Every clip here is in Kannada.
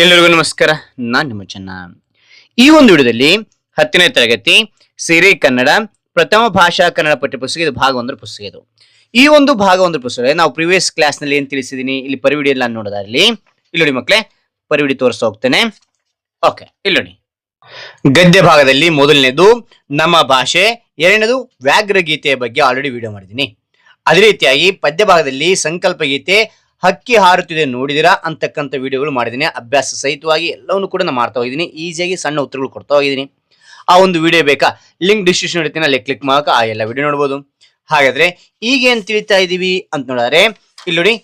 ಎಲ್ಲರಿಗೂ ನಮಸ್ಕಾರ. ನಾನು ನಿಮ್ಮ ಚೆನ್ನ. ಈ ಒಂದು ವಿಡಿಯೋದಲ್ಲಿ 10ನೇ ತರಗತಿ ಸಿರಿ ಕನ್ನಡ ಪ್ರಥಮ ಭಾಷಾ ಕನ್ನಡ ಪಠ್ಯಪುಸ್ತಕ ಇದು ಭಾಗ 1 ಪುಸ್ತಕ. ಇದು ಈ ಒಂದು ಭಾಗ 1 ಪುಸ್ತಕ ನಾವು ಪ್ರಿವಿಯಸ್ ಕ್ಲಾಸ್ ನಲ್ಲಿ ಏನ್ ತಿಳಿಸಿದೀನಿ ಇಲ್ಲಿ ಪರಿವಿಡಿ ಎಲ್ಲ ನೋಡೋದಾಗ್ಲಿ. ಇಲ್ಲಿ ನೋಡಿ ಮಕ್ಕಳೇ, ಪರಿವಿಡಿ ತೋರಿಸ್ತಾ ಹೋಗ್ತೇನೆ. ಓಕೆ, ಇಲ್ಲಿ ನೋಡಿ. ಗದ್ಯ ಭಾಗದಲ್ಲಿ ಮೊದಲನೇದು ನಮ್ಮ ಭಾಷೆ, ಎರಡನೇದು ವ್ಯಾಘ್ರ ಗೀತೆಯ ಬಗ್ಗೆ ಆಲ್ರೆಡಿ ವಿಡಿಯೋ ಮಾಡಿದ್ದೀನಿ. ಅದೇ ರೀತಿಯಾಗಿ ಪದ್ಯ ಭಾಗದಲ್ಲಿ ಸಂಕಲ್ಪ ಗೀತೆ, ಹಕ್ಕಿ ಹಾರುತ್ತಿದೆ ನೋಡಿದಿರಾ ಅಂತಕ್ಕಂಥ ವಿಡಿಯೋಗಳು ಮಾಡಿದ್ದೀನಿ. ಅಭ್ಯಾಸ ಸಹಿತವಾಗಿ ಎಲ್ಲವನ್ನು ಕೂಡ ನಾನು ಮಾಡ್ತಾ ಹೋಗಿದ್ದೀನಿ. ಈಸಿಯಾಗಿ ಸಣ್ಣ ಉತ್ತರಗಳು ಕೊಡ್ತಾ ಹೋಗಿದ್ದೀನಿ. ಆ ಒಂದು ವಿಡಿಯೋ ಬೇಕಾ, ಲಿಂಕ್ ಡಿಸ್ಕ್ರಿಪ್ಷನ್ ಇಡ್ತೀನಿ, ಅಲ್ಲಿ ಕ್ಲಿಕ್ ಮಾಡಕ ಆ ಎಲ್ಲ ವಿಡಿಯೋ ನೋಡ್ಬೋದು. ಹಾಗಾದ್ರೆ ಈಗ ಏನ್ ತಿಳಿತಾ ಇದೀವಿ ಅಂತ ನೋಡಿದ್ರೆ ಇಲ್ಲಿ ನೋಡಿ,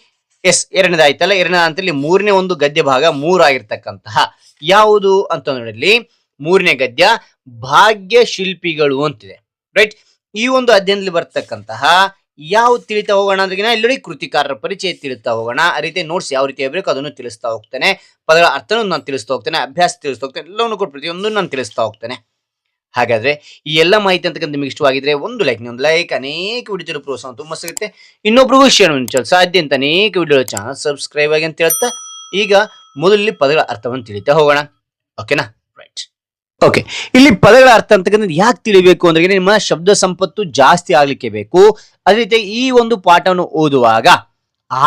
ಎರಡನೇದಾಯ್ತಲ್ಲ, ಎರಡನೇ ಅಂತಲ್ಲಿ ಮೂರನೇ ಒಂದು ಗದ್ಯ ಭಾಗ 3 ಆಗಿರ್ತಕ್ಕಂತಹ ಯಾವುದು ಅಂತ ನೋಡಿಲ್ಲಿ ಮೂರನೇ ಗದ್ಯ ಭಾಗ್ಯ ಶಿಲ್ಪಿಗಳು ಅಂತಿದೆ. ರೈಟ್, ಈ ಒಂದು ಅಧ್ಯಯನದಲ್ಲಿ ಬರ್ತಕ್ಕಂತಹ ಯಾವ ತಿಳಿತಾ ಹೋಗೋಣ ಅಂದ್ರೆ ಇಲ್ಲಿ ನೋಡಿ, ಕೃತಿಕಾರರ ಪರಿಚಯ ತಿಳಿತಾ ಹೋಗೋಣ. ಆ ರೀತಿ ನೋಟ್ಸ್ ಯಾವ ರೀತಿ ಬೇಕು ಅದನ್ನು ತಿಳಿಸ್ತಾ ಹೋಗ್ತೇನೆ. ಪದಗಳ ಅರ್ಥನೂ ನಾನು ತಿಳಿಸ್ತಾ ಹೋಗ್ತೇನೆ, ಅಭ್ಯಾಸ ತಿಳಿಸ್ತಾ ಹೋಗ್ತೇನೆ, ಎಲ್ಲವನ್ನು ಕೂಡ ಪ್ರತಿಯೊಂದು ನಾನು ತಿಳಿಸ್ತಾ ಹೋಗ್ತೇನೆ. ಹಾಗಾದ್ರೆ ಈ ಎಲ್ಲ ಮಾಹಿತಿ ಅಂತಕ್ಕಂಥ ನಿಮಗೆ ಇಷ್ಟವಾಗಿದ್ರೆ ಒಂದು ಲೈಕ್, ಅನೇಕ ವಿಡಿಯೋ ಪ್ರೋತ್ಸಾಹ ತುಂಬಾ ಸಿಗುತ್ತೆ. ಇನ್ನೊಬ್ರಿಗೂ ಶೇರ್ ಮಾಡಿ ಸಾಧ್ಯ ಅಂತ ಅನೇಕ ವಿಡಿಯೋ ಚಾನಲ್ ಸಬ್ಸ್ಕ್ರೈಬ್ ಆಗಿ ಅಂತ ಹೇಳ್ತಾ ಈಗ ಮೊದಲಲ್ಲಿ ಪದಗಳ ಅರ್ಥವನ್ನು ತಿಳಿತಾ ಹೋಗೋಣ. ಓಕೆನಾ? ರೈಟ್. ಓಕೆ, ಇಲ್ಲಿ ಪದಗಳ ಅರ್ಥ ಅಂತಕ್ಕಂಥದ್ದು ಯಾಕೆ ತಿಳಿಬೇಕು ಅಂದ್ರೆ ನಿಮ್ಮ ಶಬ್ದ ಸಂಪತ್ತು ಜಾಸ್ತಿ ಆಗ್ಲಿಕ್ಕೆ ಬೇಕು. ಅದೇ ರೀತಿ ಈ ಒಂದು ಪಾಠವನ್ನು ಓದುವಾಗ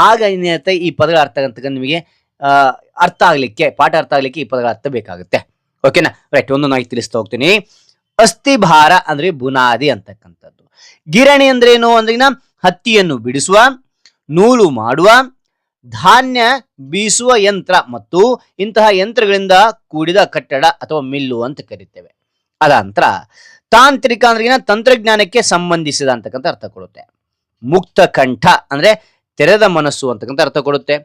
ಆಗ ಏನಾಗುತ್ತೆ, ಈ ಪದಗಳ ಅರ್ಥ ಅಂತಕ್ಕಂಥ ನಿಮಗೆ ಅರ್ಥ ಆಗ್ಲಿಕ್ಕೆ, ಪಾಠ ಅರ್ಥ ಆಗ್ಲಿಕ್ಕೆ ಈ ಪದಗಳ ಅರ್ಥ ಬೇಕಾಗುತ್ತೆ. ಓಕೆನಾ? ರೈಟ್, ಒಂದು ನಾನು ತಿಳಿಸ್ತಾ ಹೋಗ್ತೀನಿ. ಅಸ್ಥಿಭಾರ ಅಂದ್ರೆ ಬುನಾದಿ ಅಂತಕ್ಕಂಥದ್ದು. ಗಿರಣಿ ಅಂದ್ರೆ ಏನು ಅಂದ್ರೆ ಹತ್ತಿಯನ್ನು ಬಿಡಿಸುವ, ನೂಲು ಮಾಡುವ, ಧಾನ್ಯ ಬೀಸುವ ಯಂತ್ರ ಮತ್ತು ಇಂತಹ ಯಂತ್ರಗಳಿಂದ ಕೂಡಿದ ಕಟ್ಟಡ ಅಥವಾ ಮಿಲ್ಲು ಅಂತ ಕರಿತೇವೆ. ಅದಂತರ ತಾಂತ್ರಿಕ ಅಂದ್ರೆ ತಂತ್ರಜ್ಞಾನಕ್ಕೆ ಸಂಬಂಧಿಸಿದ ಅಂತಕ್ಕಂಥ ಅರ್ಥ ಕೊಡುತ್ತೆ. ಮುಕ್ತ ಕಂಠ ಅಂದ್ರೆ ತೆರೆದ ಮನಸ್ಸು ಅಂತಕ್ಕಂಥ ಅರ್ಥ ಕೊಡುತ್ತೆ.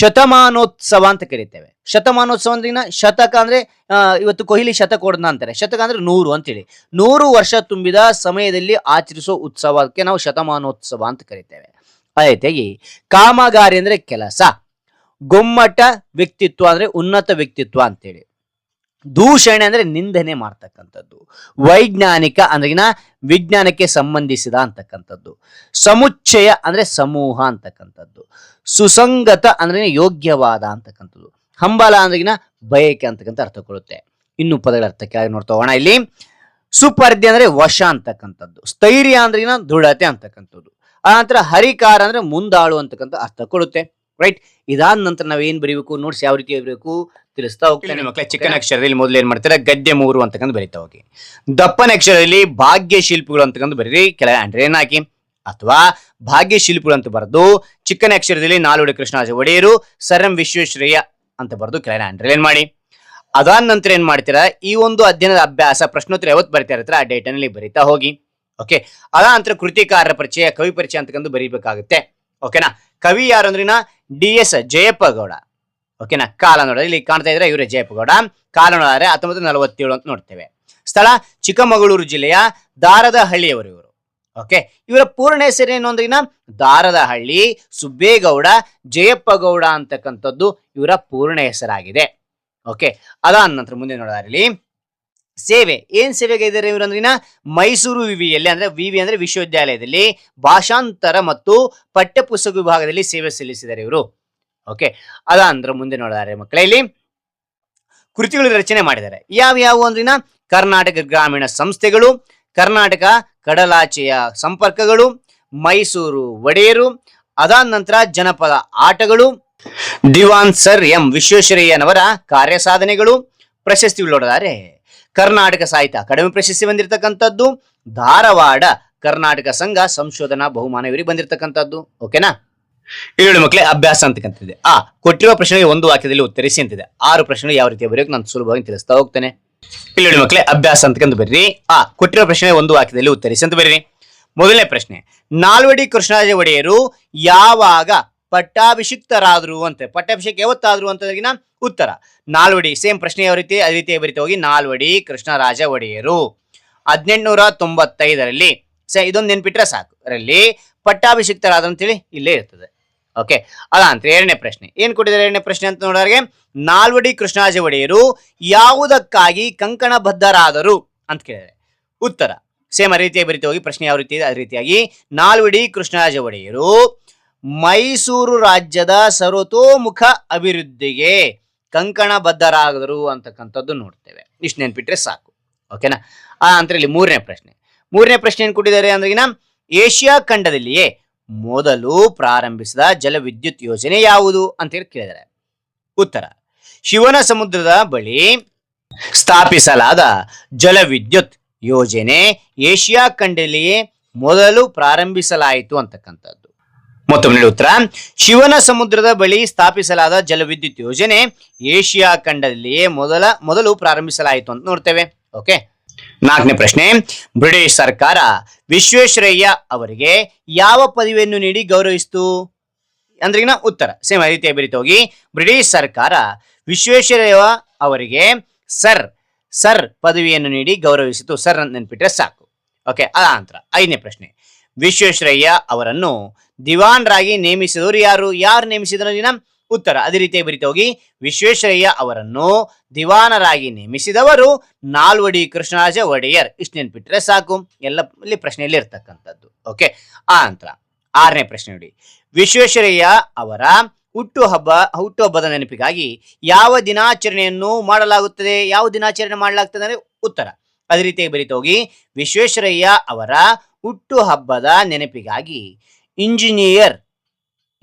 ಶತಮಾನೋತ್ಸವ ಅಂತ ಕರಿತೇವೆ. ಶತಮಾನೋತ್ಸವ ಅಂದ್ರೆ ಶತಕ ಅಂದ್ರೆ ಇವತ್ತು ಕೊಹ್ಲಿ ಶತಕ ಹೊಡೆದ ಅಂತಾರೆ. ಶತಕ ಅಂದ್ರೆ 100 ಅಂತೇಳಿ 100 ವರ್ಷ ತುಂಬಿದ ಸಮಯದಲ್ಲಿ ಆಚರಿಸುವ ಉತ್ಸವಕ್ಕೆ ನಾವು ಶತಮಾನೋತ್ಸವ ಅಂತ ಕರಿತೇವೆ. ಅದೇ ರೀತಿಯಾಗಿ ಕಾಮಗಾರಿ ಅಂದ್ರೆ ಕೆಲಸ, ಗೊಮ್ಮಟ ವ್ಯಕ್ತಿತ್ವ ಅಂದ್ರೆ ಉನ್ನತ ವ್ಯಕ್ತಿತ್ವ ಅಂತೇಳಿ, ದೂಷಣೆ ಅಂದ್ರೆ ನಿಂದನೆ ಮಾಡ್ತಕ್ಕಂಥದ್ದು, ವೈಜ್ಞಾನಿಕ ಅಂದ್ರೆ ವಿಜ್ಞಾನಕ್ಕೆ ಸಂಬಂಧಿಸಿದ ಅಂತಕ್ಕಂಥದ್ದು, ಸಮುಚ್ಚಯ ಅಂದ್ರೆ ಸಮೂಹ ಅಂತಕ್ಕಂಥದ್ದು, ಸುಸಂಗತ ಅಂದ್ರೆ ಯೋಗ್ಯವಾದ ಅಂತಕ್ಕಂಥದ್ದು, ಹಂಬಲ ಅಂದ್ರೆ ಬಯಕೆ ಅಂತಕ್ಕಂಥ ಅರ್ಥ ಕೊಡುತ್ತೆ. ಇನ್ನು ಪದಗಳ ಅರ್ಥ ಕೆಳಗೆ ನೋಡ್ತಾ ಹೋಗೋಣ. ಇಲ್ಲಿ ಸುಪರ್ಧಿ ಅಂದ್ರೆ ವಶ ಅಂತಕ್ಕಂಥದ್ದು, ಸ್ಥೈರ್ಯ ಅಂದ್ರೆ ದೃಢತೆ ಅಂತಕ್ಕಂಥದ್ದು, ಆ ನಂತರ ಹರಿಕಾರ ಅಂದ್ರೆ ಮುಂದಾಳು ಅಂತಕ್ಕಂಥ ಅರ್ಥ ಕೊಡುತ್ತೆ. ರೈಟ್, ಇದಾದ ನಂತರ ನಾವ್ ಏನ್ ಬರೀಬೇಕು, ನೋಟ್ಸ್ ಯಾವ ರೀತಿ ಬರೀಬೇಕು ತಿಳಿಸ್ತಾ ಹೋಗ್ತೇನೆ ಮಕ್ಕಳೇ. ಚಿಕ್ಕನ ಅಕ್ಷರದಲ್ಲಿ ಮೊದಲು ಏನ್ ಮಾಡ್ತಾರೆ, ಗದ್ಯ 3 ಅಂತಕ್ಕಂಥ ಬರೀತಾ ಹೋಗಿ. ದಪ್ಪನ ಅಕ್ಷರದಲ್ಲಿ ಭಾಗ್ಯ ಶಿಲ್ಪಿಗಳು ಅಂತಕ್ಕಂಥ ಬರೀರಿ, ಕೆಳಗೆ ಅಂಡ್ರೇನ್ ಹಾಕಿ, ಅಥವಾ ಭಾಗ್ಯ ಶಿಲ್ಪಿಗಳು ಅಂತ ಬರೆದು ಚಿಕ್ಕನ ಅಕ್ಷರದಲ್ಲಿ ನಾಲ್ವಡಿ ಕೃಷ್ಣರಾಜ ಒಡೆಯರು, ಸರ್ ಎಂ ವಿಶ್ವೇಶ್ವರಯ್ಯ ಅಂತ ಬರೆದು ಕೆಳಗೆ ಅಂಡ್ರೇನ್ ಮಾಡಿ. ಅದಾದ ನಂತರ ಏನ್ ಮಾಡ್ತೀರಾ, ಈ ಒಂದು ಅಧ್ಯಯನದ ಅಭ್ಯಾಸ ಪ್ರಶ್ನೋತ್ತರ ಯಾವತ್ತು ಬರಿತಾ ಇರ್ತಾರೆ ಆ ಡೇಟ್ ನಲ್ಲಿ ಬರಿತಾ ಹೋಗಿ. ಓಕೆ, ಅದ ನಂತರ ಕೃತಿಕಾರರ ಪರಿಚಯ, ಕವಿ ಪರಿಚಯ ಅಂತಕ್ಕಂಥ ಬರೀಬೇಕಾಗುತ್ತೆ. ಓಕೆನಾ? ಕವಿ ಯಾರು ಅಂದ್ರಿನ DS ಜಯಪ್ಪ ಗೌಡ. ಓಕೆನಾ? ಕಾಲ ನೋಡಿದ್ರೆ ಇಲ್ಲಿ ಕಾಣ್ತಾ ಇದ್ರೆ ಇವರೇ ಜಯಪ್ಪ ಗೌಡ. ಕಾಲ ನೋಡಿದ್ರೆ 1947 ಅಂತ ನೋಡ್ತೇವೆ. ಸ್ಥಳ ಚಿಕ್ಕಮಗಳೂರು ಜಿಲ್ಲೆಯ ದಾರದಹಳ್ಳಿಯವರು ಇವರು. ಓಕೆ, ಇವರ ಪೂರ್ಣ ಹೆಸರೇನು ಅಂದ್ರಿನ ದಾರದಹಳ್ಳಿ ಸುಬ್ಬೇಗೌಡ ಜಯಪ್ಪ ಗೌಡ ಅಂತಕ್ಕಂಥದ್ದು ಇವರ ಪೂರ್ಣ ಹೆಸರಾಗಿದೆ. ಓಕೆ, ಅದಾದ ನಂತರ ಮುಂದೆ ನೋಡೋದಾರಲ್ಲಿ ಸೇವೆ, ಏನ್ ಸೇವೆಗೆ ಇದ್ದಾರೆ ಇವರು ಅಂದ್ರಿನ ಮೈಸೂರು ವಿವಿಯಲ್ಲಿ ಅಂದ್ರೆ ವಿವಿ ಅಂದ್ರೆ ವಿಶ್ವವಿದ್ಯಾಲಯದಲ್ಲಿ ಭಾಷಾಂತರ ಮತ್ತು ಪಠ್ಯಪುಸ್ತಕ ವಿಭಾಗದಲ್ಲಿ ಸೇವೆ ಸಲ್ಲಿಸಿದ್ದಾರೆ ಇವರು. ಓಕೆ, ಅದಾಂತರ ಮುಂದೆ ನೋಡಿದರೆ ಮಕ್ಕಳೇ ಇಲ್ಲಿ ಕೃತಿಗಳು ರಚನೆ ಮಾಡಿದ್ದಾರೆ. ಯಾವ ಅಂದ್ರಿನ ಕರ್ನಾಟಕ ಗ್ರಾಮೀಣ ಸಂಸ್ಥೆಗಳು, ಕರ್ನಾಟಕ ಕಡಲಾಚೆಯ ಸಂಪರ್ಕಗಳು, ಮೈಸೂರು ಒಡೆಯರು, ಅದಾದ ನಂತರ ಜನಪದ ಆಟಗಳು, ದಿವಾನ್ ಸರ್ ಎಂ ವಿಶ್ವೇಶ್ವರಯ್ಯನವರ ಕಾರ್ಯ ಸಾಧನೆಗಳು, ಪ್ರಶಸ್ತಿಗಳು ನೋಡಿದರೆ ಕರ್ನಾಟಕ ಸಾಹಿತ್ಯ ಅಕಾಡೆಮಿ ಪ್ರಶಸ್ತಿ ಬಂದಿರತಕ್ಕಂಥದ್ದು, ಧಾರವಾಡ ಕರ್ನಾಟಕ ಸಂಘ ಸಂಶೋಧನಾ ಬಹುಮಾನ ಇವರಿಗೆ ಬಂದಿರತಕ್ಕಂಥದ್ದು. ಓಕೆನಾ? ಇಲ್ಲಿ ಮಕ್ಕಳೇ ಅಭ್ಯಾಸ ಅಂತಕ್ಕಂಥದ್ದಿದೆ. ಕೊಟ್ಟಿರುವ ಪ್ರಶ್ನೆಗೆ ಒಂದು ವಾಕ್ಯದಲ್ಲಿ ಉತ್ತರಿಸಿ ಅಂತಿದೆ. 6 ಪ್ರಶ್ನೆಗಳು ಯಾವ ರೀತಿ ಬರೆಯೋಕೆ ನಾನು ಸುಲಭವಾಗಿ ತಿಳಿಸ್ತಾ ಹೋಗ್ತೇನೆ. ಇಲ್ಲಿ ಮಕ್ಕಳೇ ಅಭ್ಯಾಸ ಅಂತಕ್ಕಂಥ ಬರ್ರಿ. ಕೊಟ್ಟಿರುವ ಪ್ರಶ್ನೆಗೆ ಒಂದು ವಾಕ್ಯದಲ್ಲಿ ಉತ್ತರಿಸಿ ಅಂತ ಬರೀರಿ. ಮೊದಲನೇ ಪ್ರಶ್ನೆ, ನಾಲ್ವಡಿ ಕೃಷ್ಣರಾಜ ಒಡೆಯರು ಯಾವಾಗ ಪಟ್ಟಾಭಿಷಿಕ್ತರಾದ್ರು ಅಂತೆ. ಪಟ್ಟಾಭಿಷೇಕ ಯಾವತ್ತಾದ್ರು ಅಂತಂದ್ರಿನ ಉತ್ತರ ನಾಲ್ವಡಿ. ಸೇಮ್ ಪ್ರಶ್ನೆ ಯಾವ ರೀತಿ ಅದೇ ರೀತಿ ಬರಿತಾ ಹೋಗಿ. ನಾಲ್ವಡಿ ಕೃಷ್ಣರಾಜ ಒಡೆಯರು 1895ರಲ್ಲಿ. ಇದೊಂದು ನೆನ್ಪಿಟ್ರೆ ಸಾಕು. ಅದರಲ್ಲಿ ಪಟ್ಟಾಭಿಷಿಕ್ತರಾದ್ರು ಅಂತೇಳಿ ಇಲ್ಲೇ ಇರ್ತದೆ. ಓಕೆ, ಅದಂತ ಎರಡನೇ ಪ್ರಶ್ನೆ ಏನ್ ಕೊಟ್ಟಿದ್ದಾರೆ. ಎರಡನೇ ಪ್ರಶ್ನೆ ಅಂತ ನೋಡಿದ್ರೆ ನಾಲ್ವಡಿ ಕೃಷ್ಣರಾಜ ಒಡೆಯರು ಯಾವುದಕ್ಕಾಗಿ ಕಂಕಣಬದ್ಧರಾದರು ಅಂತ ಕೇಳಿದರೆ ಉತ್ತರ ಸೇಮ್ ಅದೇ ರೀತಿಯಾಗಿ ಬರಿತಾ ಹೋಗಿ. ಪ್ರಶ್ನೆ ಯಾವ ರೀತಿ ಇದೆ ಅದೇ ರೀತಿಯಾಗಿ ನಾಲ್ವಡಿ ಕೃಷ್ಣರಾಜ ಒಡೆಯರು ಮೈಸೂರು ರಾಜ್ಯದ ಸರ್ವತೋಮುಖ ಅಭಿವೃದ್ಧಿಗೆ ಕಂಕಣಬದ್ಧರಾದರು ಅಂತಕ್ಕಂಥದ್ದು ನೋಡ್ತೇವೆ. ಇಷ್ಟು ನೆನ್ಪಿಟ್ರೆ ಸಾಕು. ಓಕೆನಾ. ಆ ನಂತರ ಇಲ್ಲಿ ಮೂರನೇ ಪ್ರಶ್ನೆ ಏನ್ ಕೊಟ್ಟಿದ್ದಾರೆ ಅಂದ್ರೆ, ಏಷ್ಯಾ ಖಂಡದಲ್ಲಿಯೇ ಮೊದಲು ಪ್ರಾರಂಭಿಸಿದ ಜಲವಿದ್ಯುತ್ ಯೋಜನೆ ಯಾವುದು ಅಂತ ಹೇಳಿ ಕೇಳಿದ್ದಾರೆ. ಉತ್ತರ, ಶಿವನ ಸಮುದ್ರದ ಬಳಿ ಸ್ಥಾಪಿಸಲಾದ ಜಲವಿದ್ಯುತ್ ಯೋಜನೆ ಏಷ್ಯಾ ಖಂಡದಲ್ಲಿಯೇ ಮೊದಲು ಪ್ರಾರಂಭಿಸಲಾಯಿತು ಅಂತಕ್ಕಂಥದ್ದು. ಮತ್ತೊಮ್ಮೆ ಉತ್ತರ, ಶಿವನ ಸಮುದ್ರದ ಬಳಿ ಸ್ಥಾಪಿಸಲಾದ ಜಲವಿದ್ಯುತ್ ಯೋಜನೆ ಏಷ್ಯಾ ಖಂಡದಲ್ಲಿಯೇ ಮೊದಲು ಪ್ರಾರಂಭಿಸಲಾಯಿತು ಅಂತ ನೋಡ್ತೇವೆ. ಓಕೆ. 4ನೇ ಪ್ರಶ್ನೆ, ಬ್ರಿಟಿಷ್ ಸರ್ಕಾರ ವಿಶ್ವೇಶ್ವರಯ್ಯ ಅವರಿಗೆ ಯಾವ ಪದವಿಯನ್ನು ನೀಡಿ ಗೌರವಿಸಿತು ಅಂದ್ರಿಗಿನ ಉತ್ತರ ಸೇಮ್ ರೀತಿಯ ಬರೀತೋಗಿ, ಬ್ರಿಟಿಷ್ ಸರ್ಕಾರ ವಿಶ್ವೇಶ್ವರಯ್ಯ ಅವರಿಗೆ ಸರ್ ಪದವಿಯನ್ನು ನೀಡಿ ಗೌರವಿಸಿತು. ಸರ್ ಅಂತ ನೆನ್ಪಿಟ್ರೆ ಸಾಕು. ಓಕೆ. ಆ ನಂತರ 5ನೇ ಪ್ರಶ್ನೆ, ವಿಶ್ವೇಶ್ವರಯ್ಯ ಅವರನ್ನು ದಿವಾನ್ರಾಗಿ ನೇಮಿಸಿದವರು ಯಾರು ನೇಮಿಸಿದ್ರು? ಉತ್ತರ ಅದೇ ರೀತಿಯಾಗಿ ಬರಿತಾ ಹೋಗಿ, ವಿಶ್ವೇಶ್ವರಯ್ಯ ಅವರನ್ನು ದಿವಾನರಾಗಿ ನೇಮಿಸಿದವರು ನಾಲ್ವಡಿ ಕೃಷ್ಣರಾಜ ಒಡೆಯರ್. ಇಷ್ಟು ನೆನ್ಪಿಟ್ರೆ ಸಾಕು. ಎಲ್ಲ ಇಲ್ಲಿ ಪ್ರಶ್ನೆಯಲ್ಲಿ ಇರ್ತಕ್ಕಂಥದ್ದು. ಓಕೆ. ಆ ನಂತರ 6ನೇ ಪ್ರಶ್ನೆ ನೋಡಿ, ವಿಶ್ವೇಶ್ವರಯ್ಯ ಅವರ ಹುಟ್ಟುಹಬ್ಬದ ನೆನಪಿಗಾಗಿ ಯಾವ ದಿನಾಚರಣೆಯನ್ನು ಮಾಡಲಾಗುತ್ತದೆ? ಯಾವ ದಿನಾಚರಣೆ ಮಾಡಲಾಗ್ತದೆ ಅಂದ್ರೆ ಉತ್ತರ ಅದೇ ರೀತಿಯಾಗಿ ಬರಿತಾ ಹೋಗಿ, ವಿಶ್ವೇಶ್ವರಯ್ಯ ಅವರ ಹುಟ್ಟುಹಬ್ಬದ ನೆನಪಿಗಾಗಿ ಇಂಜಿನಿಯರ್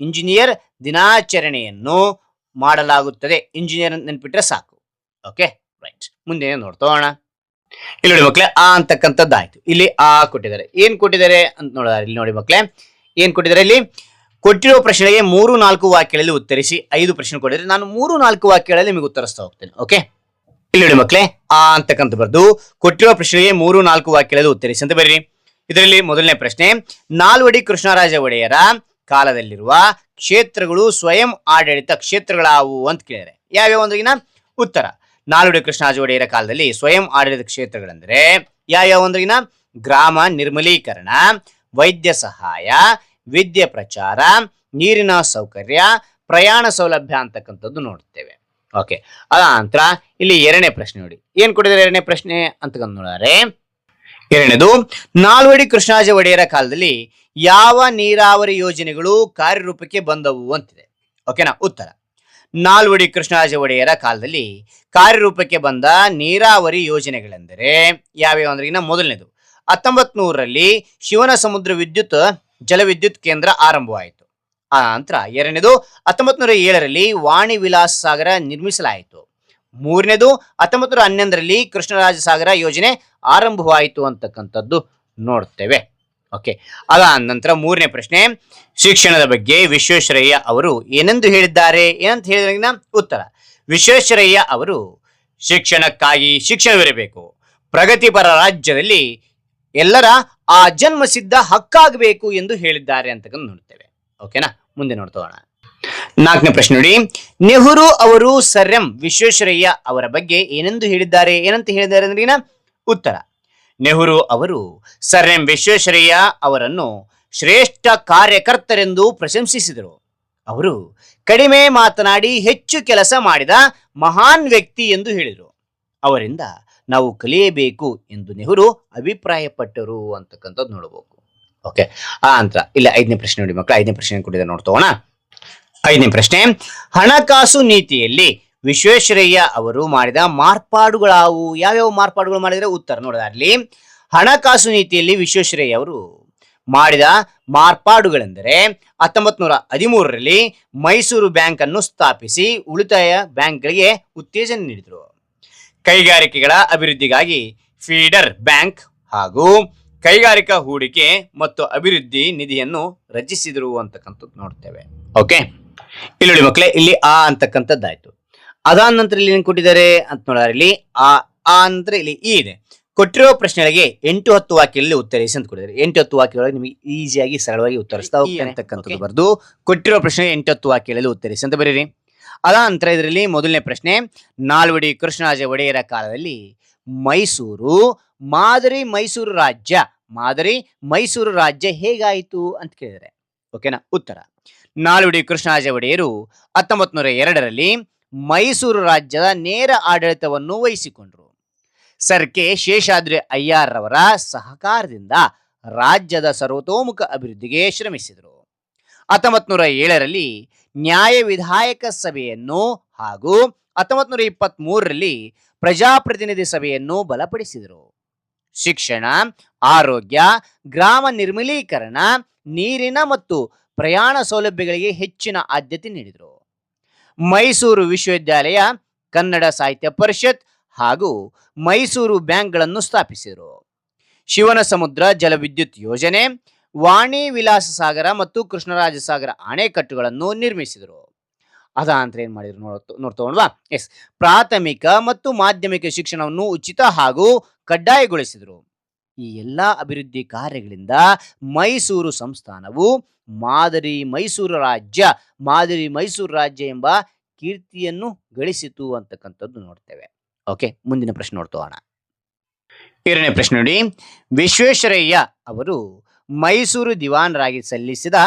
ದಿನಾಚರಣೆಯನ್ನು ಮಾಡಲಾಗುತ್ತದೆ. ಇಂಜಿನಿಯರ್ ನೆನಪಿಟ್ರೆ ಸಾಕು. Okay, right. ಮುಂದೆ ನೋಡ್ತೋಣ. ಇಲ್ಲಿ ನೋಡಿ ಮಕ್ಕಳೇ, ಆ ಅಂತಕ್ಕಂಥದ್ದಾಯ್ತು. ಇಲ್ಲಿ ಆ ಕೊಟ್ಟಿದ್ದಾರೆ. ಏನ್ ಕೊಟ್ಟಿದ್ದಾರೆ ಅಂತ ನೋಡಿದ್ರೆ ಇಲ್ಲಿ ನೋಡಿ ಮಕ್ಕಳೇ, ಏನ್ ಕೊಟ್ಟಿದ್ದಾರೆ? ಇಲ್ಲಿ ಕೊಟ್ಟಿರೋ ಪ್ರಶ್ನೆಗೆ 3-4 ವಾಕ್ಯಗಳಲ್ಲಿ ಉತ್ತರಿಸಿ. 5 ಪ್ರಶ್ನೆ ಕೊಟ್ಟಿದ್ರೆ ನಾನು 3-4 ವಾಕ್ಯಗಳಲ್ಲಿ ನಿಮಗೆ ಉತ್ತರಿಸ್ತಾ ಹೋಗ್ತೇನೆ. ಓಕೆ. ಇಲ್ಲಿ ನೋಡಿ ಮಕ್ಕಳೇ, ಆ ಅಂತಕ್ಕಂಥ ಬರ್ದು ಕೊಟ್ಟಿರೋ ಪ್ರಶ್ನೆಗೆ 3-4 ವಾಕ್ಯಗಳಲ್ಲಿ ಉತ್ತರಿಸಿ ಅಂತ ಬರ್ರಿ. ಇದರಲ್ಲಿ ಮೊದಲನೇ ಪ್ರಶ್ನೆ, ನಾಲ್ವಡಿ ಕೃಷ್ಣರಾಜ ಒಡೆಯರ ಕಾಲದಲ್ಲಿರುವ ಕ್ಷೇತ್ರಗಳು ಸ್ವಯಂ ಆಡಳಿತ ಕ್ಷೇತ್ರಗಳಾವು ಅಂತ ಕೇಳಿದರೆ ಯಾವ್ಯಾವ ಅಂದ್ರಿಗಿನ ಉತ್ತರ, ನಾಲ್ವಡಿ ಕೃಷ್ಣರಾಜ ಒಡೆಯರ ಕಾಲದಲ್ಲಿ ಸ್ವಯಂ ಆಡಳಿತ ಕ್ಷೇತ್ರಗಳಂದ್ರೆ ಯಾವ್ಯಾವ ಅಂದ್ರಿಗಿನ ಗ್ರಾಮ ನಿರ್ಮಲೀಕರಣ, ವೈದ್ಯ ಸಹಾಯ, ವಿದ್ಯೆ ಪ್ರಚಾರ, ನೀರಿನ ಸೌಕರ್ಯ, ಪ್ರಯಾಣ ಸೌಲಭ್ಯ ಅಂತಕ್ಕಂಥದ್ದು ನೋಡ್ತೇವೆ. ಓಕೆ. ಅದ ನಂತರ ಇಲ್ಲಿ 2ನೇ ಪ್ರಶ್ನೆ ನೋಡಿ, ಏನ್ ಕೊಟ್ಟಿದ್ದಾರೆ 2ನೇ ಪ್ರಶ್ನೆ ಅಂತಕ್ಕಂಥ ನೋಡಿದ್ರೆ, 2ನೇದು, ನಾಲ್ವಡಿ ಕೃಷ್ಣರಾಜ ಒಡೆಯರ ಕಾಲದಲ್ಲಿ ಯಾವ ನೀರಾವರಿ ಯೋಜನೆಗಳು ಕಾರ್ಯರೂಪಕ್ಕೆ ಬಂದವು ಅಂತಿದೆ. ಓಕೆನಾ. ಉತ್ತರ, ನಾಲ್ವಡಿ ಕೃಷ್ಣರಾಜ ಒಡೆಯರ ಕಾಲದಲ್ಲಿ ಕಾರ್ಯರೂಪಕ್ಕೆ ಬಂದ ನೀರಾವರಿ ಯೋಜನೆಗಳೆಂದರೆ ಯಾವ್ಯಾವ ಅಂದ್ರೆ, ಮೊದಲನೇದು 1900ರಲ್ಲಿ ಶಿವನ ಸಮುದ್ರ ಜಲವಿದ್ಯುತ್ ಕೇಂದ್ರ ಆರಂಭವಾಯಿತು. ಆ ನಂತರ 2ನೇದು 1907ರಲ್ಲಿ ವಾಣಿ ವಿಲಾಸ ಸಾಗರ ನಿರ್ಮಿಸಲಾಯಿತು. 3ನೇದು 1911ರಲ್ಲಿ ಕೃಷ್ಣರಾಜ ಸಾಗರ ಯೋಜನೆ ಆರಂಭವಾಯಿತು ಅಂತಕ್ಕಂಥದ್ದು ನೋಡ್ತೇವೆ. ಓಕೆ. ಅದ ನಂತರ 3ನೇ ಪ್ರಶ್ನೆ, ಶಿಕ್ಷಣದ ಬಗ್ಗೆ ವಿಶ್ವೇಶ್ವರಯ್ಯ ಅವರು ಏನಂತ ಹೇಳಿದ್ರೆ ಉತ್ತರ, ವಿಶ್ವೇಶ್ವರಯ್ಯ ಅವರು ಶಿಕ್ಷಣಕ್ಕಾಗಿ ಶಿಕ್ಷಣವಿರಬೇಕು, ಪ್ರಗತಿಪರ ರಾಜ್ಯದಲ್ಲಿ ಎಲ್ಲರ ಆ ಜನ್ಮ ಸಿದ್ಧ ಹಕ್ಕಾಗಬೇಕು ಎಂದು ಹೇಳಿದ್ದಾರೆ ಅಂತಕ್ಕಂಥ ನೋಡ್ತೇವೆ. ಓಕೆನಾ. ಮುಂದೆ ನೋಡ್ತೋಣ. 4ನೇ ಪ್ರಶ್ನೆ ನೋಡಿ, ನೆಹರು ಅವರು ಸರ್ ಎಂ ವಿಶ್ವೇಶ್ವರಯ್ಯ ಅವರ ಬಗ್ಗೆ ಏನಂತ ಹೇಳಿದ್ದಾರೆ ಅಂದ್ರೆ ಉತ್ತರ, ನೆಹರು ಅವರು ಸರ್ ಎಂ ವಿಶ್ವೇಶ್ವರಯ್ಯ ಅವರನ್ನು ಶ್ರೇಷ್ಠ ಕಾರ್ಯಕರ್ತರೆಂದು ಪ್ರಶಂಸಿಸಿದರು. ಅವರು ಕಡಿಮೆ ಮಾತನಾಡಿ ಹೆಚ್ಚು ಕೆಲಸ ಮಾಡಿದ ಮಹಾನ್ ವ್ಯಕ್ತಿ ಎಂದು ಹೇಳಿದರು. ಅವರಿಂದ ನಾವು ಕಲಿಯಬೇಕು ಎಂದು ನೆಹರು ಅಭಿಪ್ರಾಯಪಟ್ಟರು ಅಂತಕ್ಕಂಥದ್ದು ನೋಡಬೇಕು. ಓಕೆ. ಆ ನಂತರ ಇಲ್ಲಿ 5ನೇ ಪ್ರಶ್ನೆ ನೋಡಿ ಮಕ್ಕಳು, 5ನೇ ಪ್ರಶ್ನೆ ಕೊಟ್ಟಿದ್ದಾರೆ ನೋಡ್ತೋಣ. 5ನೇ ಪ್ರಶ್ನೆ, ಹಣಕಾಸು ನೀತಿಯಲ್ಲಿ ವಿಶ್ವೇಶ್ವರಯ್ಯ ಅವರು ಮಾಡಿದ ಮಾರ್ಪಾಡುಗಳಾವು? ಯಾವ್ಯಾವ ಮಾರ್ಪಾಡುಗಳು ಮಾಡಿದ್ರೆ ಉತ್ತರ ನೋಡೋದಾಗ್ಲಿ, ಹಣಕಾಸು ನೀತಿಯಲ್ಲಿ ವಿಶ್ವೇಶ್ವರಯ್ಯ ಅವರು ಮಾಡಿದ ಮಾರ್ಪಾಡುಗಳೆಂದರೆ 1913ರಲ್ಲಿ ಮೈಸೂರು ಬ್ಯಾಂಕ್ ಅನ್ನು ಸ್ಥಾಪಿಸಿ ಉಳಿತಾಯ ಬ್ಯಾಂಕ್ಗಳಿಗೆ ಉತ್ತೇಜನ ನೀಡಿದರು. ಕೈಗಾರಿಕೆಗಳ ಅಭಿವೃದ್ಧಿಗಾಗಿ ಫೀಡರ್ ಬ್ಯಾಂಕ್ ಹಾಗೂ ಕೈಗಾರಿಕಾ ಹೂಡಿಕೆ ಮತ್ತು ಅಭಿವೃದ್ಧಿ ನಿಧಿಯನ್ನು ರಚಿಸಿದರು ಅಂತಕ್ಕಂಥದ್ದು ನೋಡ್ತೇವೆ. ಓಕೆ. ಇಲ್ಲಿ ನೋಡಿ ಮಕ್ಕಳೇ, ಇಲ್ಲಿ ಆ ಅಂತಕ್ಕಂಥದ್ದಾಯ್ತು. ಅದಾದ ನಂತರ ಇಲ್ಲಿ ಏನ್ ಕೊಟ್ಟಿದ್ದಾರೆ ಅಂತ ನೋಡಿದ್ರೆ ಇಲ್ಲಿ ಆ ಅಂದ್ರೆ ಇಲ್ಲಿ ಈ ಇದೆ. ಕೊಟ್ಟಿರೋ ಪ್ರಶ್ನೆಗಳಿಗೆ 8-10 ವಾಕ್ಯಗಳಲ್ಲಿ ಉತ್ತರಿಸಿ ಅಂತ ಕೊಟ್ಟಿದ್ದಾರೆ. 8-10 ವಾಕ್ಯಗಳಲ್ಲಿ ನಿಮಗೆ ಈಸಿಯಾಗಿ ಸರಳವಾಗಿ ಉತ್ತರಿಸ್ತಾ ಹೋಗ್ತೇನೆ ಅಂತಕ್ಕಂಥದ್ದು ಬರ್ದು ಕೊಟ್ಟಿರೋ ಪ್ರಶ್ನೆ 8-10 ವಾಕ್ಯಗಳಲ್ಲಿ ಉತ್ತರಿಸಿ ಅಂತ ಬರೀರಿ. ಅದಾದ ನಂತರ ಇದರಲ್ಲಿ ಮೊದಲನೇ ಪ್ರಶ್ನೆ, ನಾಲ್ವಡಿ ಕೃಷ್ಣರಾಜ ಒಡೆಯರ ಕಾಲದಲ್ಲಿ ಮಾದರಿ ಮೈಸೂರು ರಾಜ್ಯ ಹೇಗಾಯಿತು ಅಂತ ಕೇಳಿದರೆ ಓಕೆನಾ. ಉತ್ತರ, ನಾಲ್ವಡಿ ಕೃಷ್ಣರಾಜ ಒಡೆಯರು 1902ರಲ್ಲಿ ಮೈಸೂರು ರಾಜ್ಯದ ನೇರ ಆಡಳಿತವನ್ನು ವಹಿಸಿಕೊಂಡರು. ಸರ್ ಕೆ ಶೇಷಾದ್ರಿ ಅಯ್ಯರ್ ರವರ ಸಹಕಾರದಿಂದ ರಾಜ್ಯದ ಸರ್ವತೋಮುಖ ಅಭಿವೃದ್ಧಿಗೆ ಶ್ರಮಿಸಿದರು. 1907ರಲ್ಲಿ ನ್ಯಾಯ ವಿಧಾಯಕ ಸಭೆಯನ್ನು ಹಾಗೂ 1923ರಲ್ಲಿ ಪ್ರಜಾಪ್ರತಿನಿಧಿ ಸಭೆಯನ್ನು ಬಲಪಡಿಸಿದರು. ಶಿಕ್ಷಣ, ಆರೋಗ್ಯ, ಗ್ರಾಮ ನಿರ್ಮಲೀಕರಣ, ನೀರಿನ ಮತ್ತು ಪ್ರಯಾಣ ಸೌಲಭ್ಯಗಳಿಗೆ ಹೆಚ್ಚಿನ ಆದ್ಯತೆ ನೀಡಿದರು. ಮೈಸೂರು ವಿಶ್ವವಿದ್ಯಾಲಯ, ಕನ್ನಡ ಸಾಹಿತ್ಯ ಪರಿಷತ್ ಹಾಗೂ ಮೈಸೂರು ಬ್ಯಾಂಕ್ಗಳನ್ನು ಸ್ಥಾಪಿಸಿದರು. ಶಿವನ ಸಮುದ್ರ ಜಲವಿದ್ಯುತ್ ಯೋಜನೆ, ವಾಣಿ ವಿಲಾಸ ಸಾಗರ ಮತ್ತು ಕೃಷ್ಣರಾಜ ಸಾಗರ ಅಣೆಕಟ್ಟುಗಳನ್ನು ನಿರ್ಮಿಸಿದರು. ಅದಾಂತರ ಏನ್ ಮಾಡಿದ್ರು ನೋಡ್ತೋಣವಾ? ಎಸ್, ಪ್ರಾಥಮಿಕ ಮತ್ತು ಮಾಧ್ಯಮಿಕ ಶಿಕ್ಷಣವನ್ನು ಉಚಿತ ಹಾಗೂ ಕಡ್ಡಾಯಗೊಳಿಸಿದರು. ಈ ಎಲ್ಲಾ ಅಭಿವೃದ್ಧಿ ಕಾರ್ಯಗಳಿಂದ ಮೈಸೂರು ಸಂಸ್ಥಾನವು ಮಾದರಿ ಮೈಸೂರು ರಾಜ್ಯ ಎಂಬ ಕೀರ್ತಿಯನ್ನು ಗಳಿಸಿತು ಅಂತಕ್ಕಂಥದ್ದು ನೋಡ್ತೇವೆ. ಓಕೆ, ಮುಂದಿನ ಪ್ರಶ್ನೆ ನೋಡ್ತೋಣ. 2ನೇ ಪ್ರಶ್ನೆ ನೋಡಿ, ವಿಶ್ವೇಶ್ವರಯ್ಯ ಅವರು ಮೈಸೂರು ದಿವಾನರಾಗಿ ಸಲ್ಲಿಸಿದ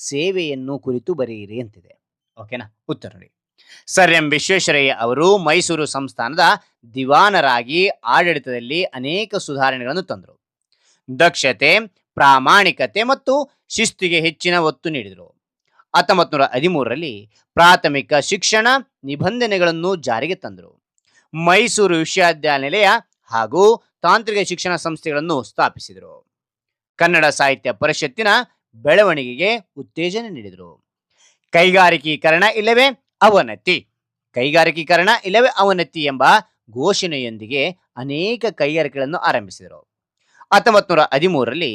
ಸೇವೆಯನ್ನು ಕುರಿತು ಬರೆಯಿರಿ ಅಂತಿದೆ. ಓಕೆನಾ? ಉತ್ತರ ನೋಡಿ. ಸರ್ ಎಂ ವಿಶ್ವೇಶ್ವರಯ್ಯ ಅವರು ಮೈಸೂರು ಸಂಸ್ಥಾನದ ದಿವಾನರಾಗಿ ಆಡಳಿತದಲ್ಲಿ ಅನೇಕ ಸುಧಾರಣೆಗಳನ್ನು ತಂದರು. ದಕ್ಷತೆ, ಪ್ರಾಮಾಣಿಕತೆ ಮತ್ತು ಶಿಸ್ತಿಗೆ ಹೆಚ್ಚಿನ ಒತ್ತು ನೀಡಿದರು. 1913ರಲ್ಲಿ ಪ್ರಾಥಮಿಕ ಶಿಕ್ಷಣ ನಿಬಂಧನೆಗಳನ್ನು ಜಾರಿಗೆ ತಂದರು. ಮೈಸೂರು ವಿಶ್ವವಿದ್ಯಾನಿಲಯ ಹಾಗೂ ತಾಂತ್ರಿಕ ಶಿಕ್ಷಣ ಸಂಸ್ಥೆಗಳನ್ನು ಸ್ಥಾಪಿಸಿದರು. ಕನ್ನಡ ಸಾಹಿತ್ಯ ಪರಿಷತ್ತಿನ ಬೆಳವಣಿಗೆಗೆ ಉತ್ತೇಜನ ನೀಡಿದರು. ಕೈಗಾರಿಕೀಕರಣ ಇಲ್ಲವೇ ಅವನತಿ ಎಂಬ ಘೋಷಣೆಯೊಂದಿಗೆ ಅನೇಕ ಕೈಗಾರಿಕೆಗಳನ್ನು ಆರಂಭಿಸಿದರು. 1913ರಲ್ಲಿ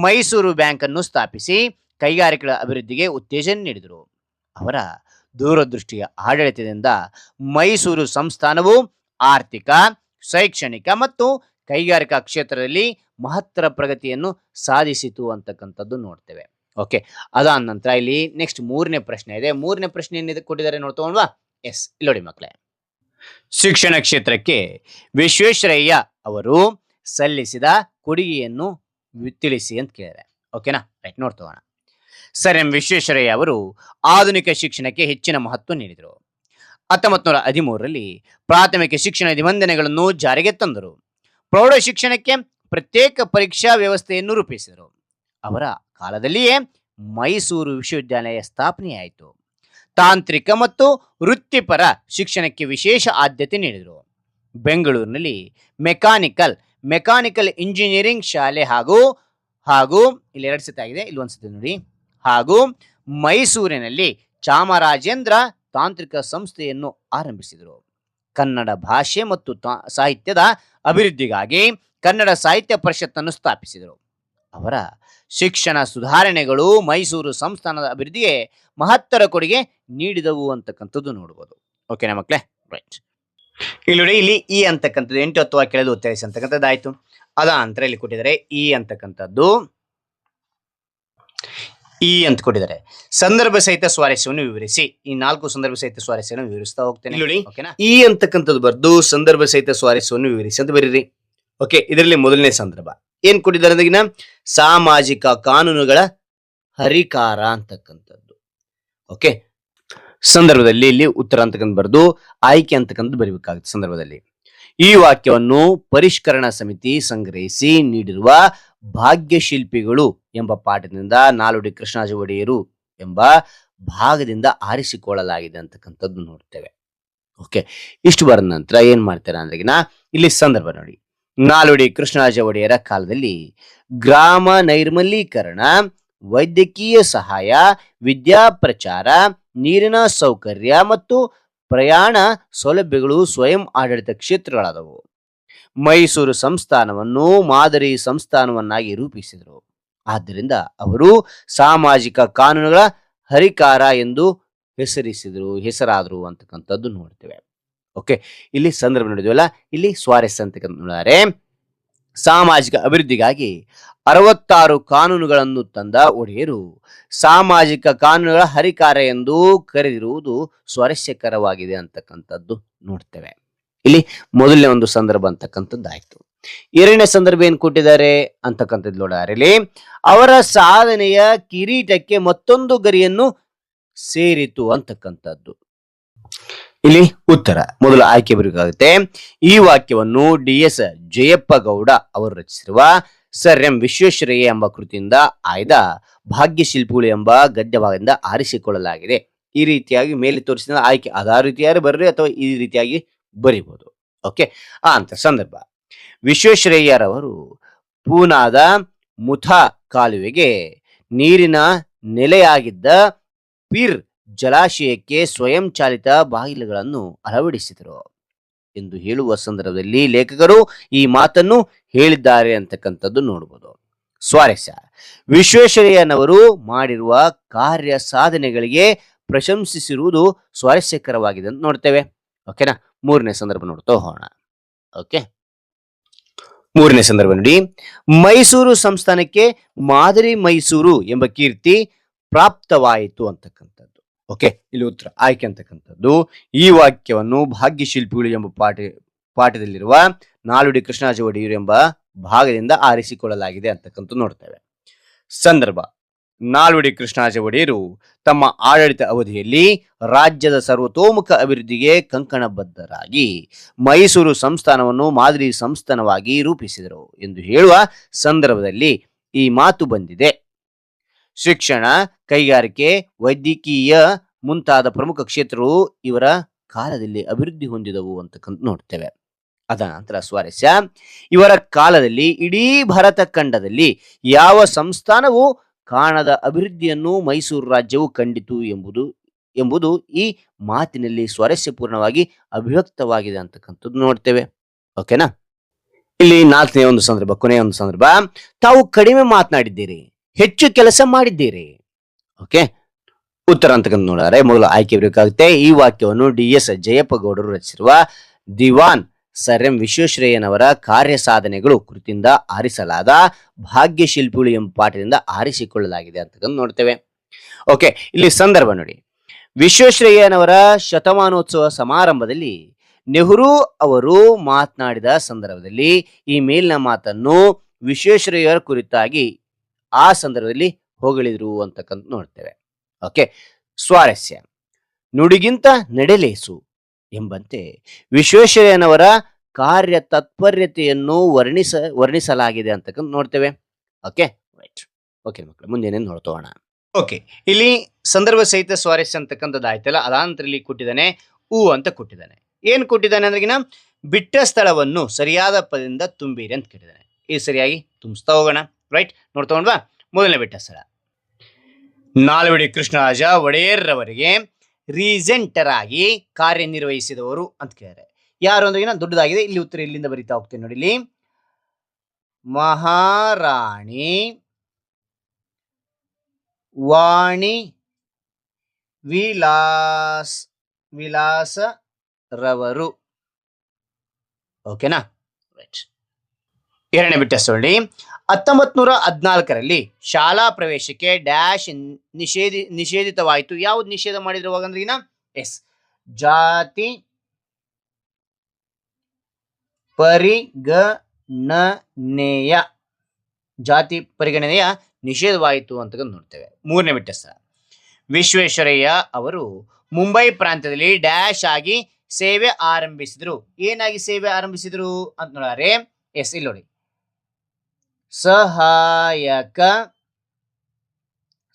ಮೈಸೂರು ಬ್ಯಾಂಕ್ ಅನ್ನು ಸ್ಥಾಪಿಸಿ ಕೈಗಾರಿಕೆಗಳ ಅಭಿವೃದ್ಧಿಗೆ ಉತ್ತೇಜನ ನೀಡಿದರು. ಅವರ ದೂರದೃಷ್ಟಿಯ ಆಡಳಿತದಿಂದ ಮೈಸೂರು ಸಂಸ್ಥಾನವು ಆರ್ಥಿಕ, ಶೈಕ್ಷಣಿಕ ಮತ್ತು ಕೈಗಾರಿಕಾ ಕ್ಷೇತ್ರದಲ್ಲಿ ಮಹತ್ತರ ಪ್ರಗತಿಯನ್ನು ಸಾಧಿಸಿತು ಅಂತಕ್ಕಂಥದ್ದು ನೋಡ್ತೇವೆ. ಓಕೆ, ಅದಾದ ನಂತರ ಇಲ್ಲಿ ನೆಕ್ಸ್ಟ್ 3ನೇ ಪ್ರಶ್ನೆ ಇದೆ. 3ನೇ ಪ್ರಶ್ನೆ ಏನಿದೆ ಕೊಟ್ಟಿದ್ದಾರೆ ನೋಡ್ತೋಣವಾ? ಎಸ್, ಇಲ್ಲಿ ನೋಡಿ ಮಕ್ಕಳೇ, ಶಿಕ್ಷಣ ಕ್ಷೇತ್ರಕ್ಕೆ ವಿಶ್ವೇಶ್ವರಯ್ಯ ಅವರು ಸಲ್ಲಿಸಿದ ಕೊಡುಗೆಯನ್ನು ತಿಳಿಸಿ ಅಂತ ಕೇಳಿದರೆ. ಓಕೆನಾ? ರೈಟ್, ನೋಡ್ತೋಣ. ಸರ್ ಎಂ ವಿಶ್ವೇಶ್ವರಯ್ಯ ಅವರು ಆಧುನಿಕ ಶಿಕ್ಷಣಕ್ಕೆ ಹೆಚ್ಚಿನ ಮಹತ್ವ ನೀಡಿದರು. 1913ರಲ್ಲಿ ಪ್ರಾಥಮಿಕ ಶಿಕ್ಷಣ ನಿಬಂಧನೆಗಳನ್ನು ಜಾರಿಗೆ ತಂದರು. ಪ್ರೌಢ ಶಿಕ್ಷಣಕ್ಕೆ ಪ್ರತ್ಯೇಕ ಪರೀಕ್ಷಾ ವ್ಯವಸ್ಥೆಯನ್ನು ರೂಪಿಸಿದರು. ಅವರ ಕಾಲದಲ್ಲಿಯೇ ಮೈಸೂರು ವಿಶ್ವವಿದ್ಯಾಲಯ ಸ್ಥಾಪನೆಯಾಯಿತು. ತಾಂತ್ರಿಕ ಮತ್ತು ವೃತ್ತಿಪರ ಶಿಕ್ಷಣಕ್ಕೆ ವಿಶೇಷ ಆದ್ಯತೆ ನೀಡಿದರು. ಬೆಂಗಳೂರಿನಲ್ಲಿ ಮೆಕ್ಯಾನಿಕಲ್ ಇಂಜಿನಿಯರಿಂಗ್ ಶಾಲೆ ಹಾಗೂ ಇಲ್ಲಿ 2 ಸತಿ ಆಗಿದೆ, ಇಲ್ಲಿ 1 ಸತಿ ನೋಡಿ, ಹಾಗೂ ಮೈಸೂರಿನಲ್ಲಿ ಚಾಮರಾಜೇಂದ್ರ ತಾಂತ್ರಿಕ ಸಂಸ್ಥೆಯನ್ನು ಆರಂಭಿಸಿದರು. ಕನ್ನಡ ಭಾಷೆ ಮತ್ತು ಸಾಹಿತ್ಯದ ಅಭಿವೃದ್ಧಿಗಾಗಿ ಕನ್ನಡ ಸಾಹಿತ್ಯ ಪರಿಷತ್ತನ್ನು ಸ್ಥಾಪಿಸಿದರು. ಅವರ ಶಿಕ್ಷಣ ಸುಧಾರಣೆಗಳು ಮೈಸೂರು ಸಂಸ್ಥಾನದ ಅಭಿವೃದ್ಧಿಗೆ ಮಹತ್ತರ ಕೊಡುಗೆ ನೀಡಿದವು ಅಂತಕ್ಕಂಥದ್ದು ನೋಡಬಹುದು. ಓಕೆನಾ ಮಕ್ಕಳೇ? ರೈಟ್, ಇಲ್ಲಿ ನೋಡಿ, ಇಲ್ಲಿ ಈ ಅಂತಕ್ಕಂಥದ್ದು 8 10 ಕೆಳದು ಉತ್ತರಿಸಿ ಅಂತಕ್ಕಂಥದ್ದು ಆಯ್ತು. ಅದ ಅಂತರ ಇಲ್ಲಿ ಕೊಟ್ಟಿದ್ದಾರೆ ಈ ಅಂತಕ್ಕಂಥದ್ದು ಅಂತ ಕೊಟ್ಟಿದ್ದಾರೆ. ಸಂದರ್ಭ ಸಹಿತ ಸ್ವಾರಸ್ಯವನ್ನು ವಿವರಿಸಿ. ಈ 4 ಸಂದರ್ಭ ಸಹಿತ ಸ್ವಾರಸ್ಯವನ್ನು ವಿವರಿಸ್ತಾ ಹೋಗ್ತೇನೆ. ನೋಡಿ, ಓಕೆನಾ? ಈ ಅಂತಕ್ಕಂಥದ್ದು ಬರ್ದು ಸಂದರ್ಭ ಸಹಿತ ಸ್ವಾರಸ್ಯವನ್ನು ವಿವರಿಸಿ ಅಂತ ಬರೀರಿ. ಓಕೆ, ಇದರಲ್ಲಿ ಮೊದಲನೇ ಸಂದರ್ಭ ಏನ್ ಕೊಟ್ಟಿದ್ದಾರೆ ಅಂದ್ರಿಗಿನ ಸಾಮಾಜಿಕ ಕಾನೂನುಗಳ ಹರಿಕಾರ ಅಂತಕ್ಕಂಥದ್ದು. ಓಕೆ, ಸಂದರ್ಭದಲ್ಲಿ ಇಲ್ಲಿ ಉತ್ತರ ಅಂತಕ್ಕಂಥ ಬರ್ದು ಆಯ್ಕೆ ಅಂತಕ್ಕಂಥದ್ದು ಬರೀಬೇಕಾಗುತ್ತೆ. ಸಂದರ್ಭದಲ್ಲಿ ಈ ವಾಕ್ಯವನ್ನು ಪರಿಷ್ಕರಣಾ ಸಮಿತಿ ಸಂಗ್ರಹಿಸಿ ನೀಡಿರುವ ಭಾಗ್ಯಶಿಲ್ಪಿಗಳು ಎಂಬ ಪಾಠದಿಂದ ನಾಲ್ವಡಿ ಕೃಷ್ಣರಾಜ ಒಡೆಯರು ಎಂಬ ಭಾಗದಿಂದ ಆರಿಸಿಕೊಳ್ಳಲಾಗಿದೆ ಅಂತಕ್ಕಂಥದ್ದು ನೋಡ್ತೇವೆ. ಓಕೆ, ಇಷ್ಟು ಬರದ ನಂತರ ಏನ್ ಮಾಡ್ತಾರೆ ಅಂದ್ರೆಗಿನ ಇಲ್ಲಿ ಸಂದರ್ಭ ನೋಡಿ. ನಾಲ್ವಡಿ ಕೃಷ್ಣರಾಜ ಒಡೆಯರ ಕಾಲದಲ್ಲಿ ಗ್ರಾಮ ನೈರ್ಮಲೀಕರಣ, ವೈದ್ಯಕೀಯ ಸಹಾಯ, ವಿದ್ಯಾ ಪ್ರಚಾರ, ನೀರಿನ ಸೌಕರ್ಯ ಮತ್ತು ಪ್ರಯಾಣ ಸೌಲಭ್ಯಗಳು ಸ್ವಯಂ ಆಡಳಿತ ಕ್ಷೇತ್ರಗಳಾದವು. ಮೈಸೂರು ಸಂಸ್ಥಾನವನ್ನು ಮಾದರಿ ಸಂಸ್ಥಾನವನ್ನಾಗಿ ರೂಪಿಸಿದರು. ಆದ್ದರಿಂದ ಸಾಮಾಜಿಕ ಕಾನೂನುಗಳ ಹರಿಕಾರ ಎಂದು ಹೆಸರಾದರು ಅಂತಕ್ಕಂಥದ್ದು ನೋಡ್ತೇವೆ. ಓಕೆ, ಇಲ್ಲಿ ಸಂದರ್ಭ ನೋಡಿದ್ವಲ್ಲ, ಇಲ್ಲಿ ಸ್ವಾರಸ್ಯ ಅಂತಕ್ಕಂಥ ನೋಡಿದರೆ ಸಾಮಾಜಿಕ ಅಭಿವೃದ್ಧಿಗಾಗಿ 66 ಕಾನೂನುಗಳನ್ನು ತಂದ ಒಡೆಯರು ಸಾಮಾಜಿಕ ಕಾನೂನುಗಳ ಹರಿಕಾರ ಎಂದು ಕರೆದಿರುವುದು ಸ್ವಾರಸ್ಯಕರವಾಗಿದೆ ಅಂತಕ್ಕಂಥದ್ದು ನೋಡ್ತೇವೆ. ಇಲ್ಲಿ ಮೊದಲನೇ ಒಂದು ಸಂದರ್ಭ ಅಂತಕ್ಕಂಥದ್ದಾಯ್ತು. ಎರಡನೇ ಸಂದರ್ಭ ಏನ್ ಕೊಟ್ಟಿದ್ದಾರೆ ಅಂತಕ್ಕಂಥದ್ದು ನೋಡಿದರೆ ಅವರ ಸಾಧನೆಯ ಕಿರೀಟಕ್ಕೆ ಮತ್ತೊಂದು ಗರಿಯನ್ನು ಸೇರಿತು ಅಂತಕ್ಕಂಥದ್ದು. ಇಲ್ಲಿ ಉತ್ತರ ಮೊದಲು ಆಯ್ಕೆ ಬರಬೇಕಾಗುತ್ತೆ. ಈ ವಾಕ್ಯವನ್ನು DS ಜಯಪ್ಪ ಗೌಡ ಅವರು ರಚಿಸಿರುವ ಸರ್ ಎಂ ವಿಶ್ವೇಶ್ವರಯ್ಯ ಎಂಬ ಕೃತಿಯಿಂದ ಆಯ್ದ ಭಾಗ್ಯಶಿಲ್ಪಿಗಳು ಎಂಬ ಗದ್ಯ ಭಾಗದಿಂದ ಆರಿಸಿಕೊಳ್ಳಲಾಗಿದೆ ಈ ರೀತಿಯಾಗಿ ಮೇಲೆ ತೋರಿಸಿದ ಆಯ್ಕೆ ಅದ ರೀತಿಯಾಗಿ ಬರ್ರಿ ಅಥವಾ ಈ ರೀತಿಯಾಗಿ ಬರಿಬಹುದು. ಓಕೆ, ಅಂತ ಸಂದರ್ಭ ವಿಶ್ವೇಶ್ವರಯ್ಯರವರು ಪೂನಾದ ಮುಥಾ ಕಾಲುವೆಗೆ ನೀರಿನ ನೆಲೆಯಾಗಿದ್ದ ಪಿರ್ ಜಲಾಶಯಕ್ಕೆ ಸ್ವಯಂ ಚಾಲಿತ ಬಾಗಿಲುಗಳನ್ನು ಅಳವಡಿಸಿದರು ಎಂದು ಹೇಳುವ ಸಂದರ್ಭದಲ್ಲಿ ಲೇಖಕರು ಈ ಮಾತನ್ನು ಹೇಳಿದ್ದಾರೆ ಅಂತಕ್ಕಂಥದ್ದು ನೋಡಬಹುದು. ಸ್ವಾರಸ್ಯ, ವಿಶ್ವೇಶ್ವರಯ್ಯನವರು ಮಾಡಿರುವ ಕಾರ್ಯ ಸಾಧನೆಗಳಿಗೆ ಪ್ರಶಂಸಿಸಿರುವುದು ಸ್ವಾರಸ್ಯಕರವಾಗಿದೆ ಅಂತ ನೋಡ್ತೇವೆ. ಓಕೆನಾ, ಮೂರನೇ ಸಂದರ್ಭ ನೋಡ್ತಾ ಹೋಗೋಣ. ಓಕೆ, ಮೂರನೇ ಸಂದರ್ಭ ನೋಡಿ, ಮೈಸೂರು ಸಂಸ್ಥಾನಕ್ಕೆ ಮಾದರಿ ಮೈಸೂರು ಎಂಬ ಕೀರ್ತಿ ಪ್ರಾಪ್ತವಾಯಿತು ಅಂತಕ್ಕಂಥದ್ದು. ಓಕೆ, ಇಲ್ಲಿ ಉತ್ತರ ಆಯ್ಕೆ ಅಂತಕ್ಕಂಥದ್ದು ಈ ವಾಕ್ಯವನ್ನು ಭಾಗ್ಯಶಿಲ್ಪಿಗಳು ಎಂಬ ಪಾಠದಲ್ಲಿರುವ ನಾಲ್ವಡಿ ಕೃಷ್ಣರಾಜ ಒಡೆಯರು ಎಂಬ ಭಾಗದಿಂದ ಆರಿಸಿಕೊಳ್ಳಲಾಗಿದೆ ಅಂತಕ್ಕಂಥ ನೋಡ್ತೇವೆ. ಸಂದರ್ಭ, ನಾಲ್ವಡಿ ಕೃಷ್ಣರಾಜ ಒಡೆಯರು ತಮ್ಮ ಆಡಳಿತ ಅವಧಿಯಲ್ಲಿ ರಾಜ್ಯದ ಸರ್ವತೋಮುಖ ಅಭಿವೃದ್ಧಿಗೆ ಕಂಕಣಬದ್ಧರಾಗಿ ಮೈಸೂರು ಸಂಸ್ಥಾನವನ್ನು ಮಾದರಿ ಸಂಸ್ಥಾನವಾಗಿ ರೂಪಿಸಿದರು ಎಂದು ಹೇಳುವ ಸಂದರ್ಭದಲ್ಲಿ ಈ ಮಾತು ಬಂದಿದೆ. ಶಿಕ್ಷಣ, ಕೈಗಾರಿಕೆ, ವೈದ್ಯಕೀಯ ಮುಂತಾದ ಪ್ರಮುಖ ಕ್ಷೇತ್ರಗಳು ಇವರ ಕಾಲದಲ್ಲಿ ಅಭಿವೃದ್ಧಿ ಹೊಂದಿದವು ಅಂತಕ್ಕಂಥ ನೋಡ್ತೇವೆ. ಅದ ನಂತರ ಸ್ವಾರಸ್ಯ, ಇವರ ಕಾಲದಲ್ಲಿ ಇಡೀ ಭಾರತ ಖಂಡದಲ್ಲಿ ಯಾವ ಸಂಸ್ಥಾನವೂ ಕಾಣದ ಅಭಿವೃದ್ಧಿಯನ್ನು ಮೈಸೂರು ರಾಜ್ಯವು ಕಂಡಿತು ಎಂಬುದು ಈ ಮಾತಿನಲ್ಲಿ ಸ್ವಾರಸ್ಯಪೂರ್ಣವಾಗಿ ಅಭಿವ್ಯಕ್ತವಾಗಿದೆ ಅಂತಕ್ಕಂಥದ್ದು ನೋಡ್ತೇವೆ. ಓಕೆನಾ, ಇಲ್ಲಿ ನಾಲ್ಕನೇ ಒಂದು ಸಂದರ್ಭ, ಕೊನೆಯ ಒಂದು ಸಂದರ್ಭ, ತಾವು ಕಡಿಮೆ ಮಾತನಾಡಿದ್ದೀರಿ, ಹೆಚ್ಚು ಕೆಲಸ ಮಾಡಿದ್ದೀರಿ. ಓಕೆ, ಉತ್ತರ ಅಂತಕ್ಕಂಥ ನೋಡಿದರೆ ಮೊದಲು ಆಯ್ಕೆ ಬೇಕಾಗುತ್ತೆ. ಈ ವಾಕ್ಯವನ್ನು DS ಜಯಪ್ಪ ಗೌಡರು ರಚಿಸಿರುವ ದಿವಾನ್ ಸರ್ ಎಂ ವಿಶ್ವೇಶ್ವರಯ್ಯನವರ ಕಾರ್ಯ ಸಾಧನೆಗಳು ಕೃತಿಯಿಂದ ಆರಿಸಲಾದ ಭಾಗ್ಯಶಿಲ್ಪಿಗಳು ಎಂಬ ಪಾಠದಿಂದ ಆರಿಸಿಕೊಳ್ಳಲಾಗಿದೆ ಅಂತಕ್ಕಂಥ ನೋಡ್ತೇವೆ. ಓಕೆ, ಇಲ್ಲಿ ಸಂದರ್ಭ ನೋಡಿ, ವಿಶ್ವೇಶ್ವರಯ್ಯನವರ ಶತಮಾನೋತ್ಸವ ಸಮಾರಂಭದಲ್ಲಿ ನೆಹರು ಅವರು ಮಾತನಾಡಿದ ಸಂದರ್ಭದಲ್ಲಿ ಈ ಮೇಲಿನ ಮಾತನ್ನು ವಿಶ್ವೇಶ್ವರಯ್ಯರ ಕುರಿತಾಗಿ ಆ ಸಂದರ್ಭದಲ್ಲಿ ಹೊಗಳಿದ್ರು ಅಂತಕ್ಕಂಥ ನೋಡ್ತೇವೆ. ಓಕೆ, ಸ್ವಾರಸ್ಯ, ನುಡಿಗಿಂತ ನಡೆಲೇಸು ಎಂಬಂತೆ ವಿಶ್ವೇಶ್ವರಯ್ಯನವರ ಕಾರ್ಯ ತತ್ಪರ್ಯತೆಯನ್ನು ವರ್ಣಿಸಲಾಗಿದೆ ಅಂತಕ್ಕಂಥ ನೋಡ್ತೇವೆ. Okay, right. ಓಕೆ ಮಕ್ಕಳು, ಮುಂದೇನೇನು ನೋಡ್ತೋಣ. ಓಕೆ, ಇಲ್ಲಿ ಸಂದರ್ಭ ಸಹಿತ ಸ್ವಾರಸ್ಯ ಅಂತಕ್ಕಂಥದ್ದು ಆಯ್ತಲ್ಲ, ಅದಾನಂತರ ಇಲ್ಲಿ ಕೊಟ್ಟಿದ್ದಾನೆ ಅಂತ ಕೊಟ್ಟಿದ್ದಾನೆ. ಏನು ಕೊಟ್ಟಿದ್ದಾನೆ ಅಂದ್ರೆಗಿನ ಬಿಟ್ಟ ಸ್ಥಳವನ್ನು ಸರಿಯಾದ ಪದದಿಂದ ತುಂಬಿರಿ ಅಂತ ಕೇಳಿದ್ದಾನೆ. ಇದು ಸರಿಯಾಗಿ ತುಂಬಿಸ್ತಾ ಹೋಗೋಣ. ರೈಟ್, ನೋಡ್ತೋಣ. ಮೊದಲನೇ ಬಿಟ್ಟ ಸ್ಥಳ, ನಾಲ್ವಡಿ ಕೃಷ್ಣರಾಜ ಒಡೆಯರ್ರವರಿಗೆ ರೀಸೆಂಟರ್ ಆಗಿ ಕಾರ್ಯನಿರ್ವಹಿಸಿದವರು ಅಂತ ಕೇಳಿದ್ದಾರೆ. ಯಾರು ಅಂದ್ರೆಗಿನ ದೊಡ್ಡದಾಗಿದೆ. ಇಲ್ಲಿ ಉತ್ತರ ಇಲ್ಲಿಂದ ಬರಿತಾ ಹೋಗ್ತೇನೆ ನೋಡಿ. ಇಲ್ಲಿ ಮಹಾರಾಣಿ ವಾಣಿ ವಿಲಾಸರವರು. ಓಕೆನಾ, ರೈಟ್. ಎರಡನೇ ಬಿಟ್ಟ ನೋಡಿ, 1914ರಲ್ಲಿ ಶಾಲಾ ಪ್ರವೇಶಕ್ಕೆ ಡ್ಯಾಶ್ ನಿಷೇಧಿತವಾಯಿತು. ಯಾವ್ದು ನಿಷೇಧ ಮಾಡಿದ್ರು ಅವಾಗಂದ್ರಿನ? ಎಸ್, ಜಾತಿ ಪರಿಗಣನೆಯ ನಿಷೇಧವಾಯಿತು ಅಂತ ನೋಡ್ತೇವೆ. ಮೂರನೇ ಬಿಟ್ಟ ಸ್ಥಳ, ವಿಶ್ವೇಶ್ವರಯ್ಯ ಅವರು ಮುಂಬೈ ಪ್ರಾಂತ್ಯದಲ್ಲಿ ಡ್ಯಾಶ್ ಆಗಿ ಸೇವೆ ಆರಂಭಿಸಿದ್ರು. ಏನಾಗಿ ಸೇವೆ ಆರಂಭಿಸಿದ್ರು ಅಂತ ನೋಡ್ರೆ, ಎಸ್, ಇಲ್ಲಿ ನೋಡಿ,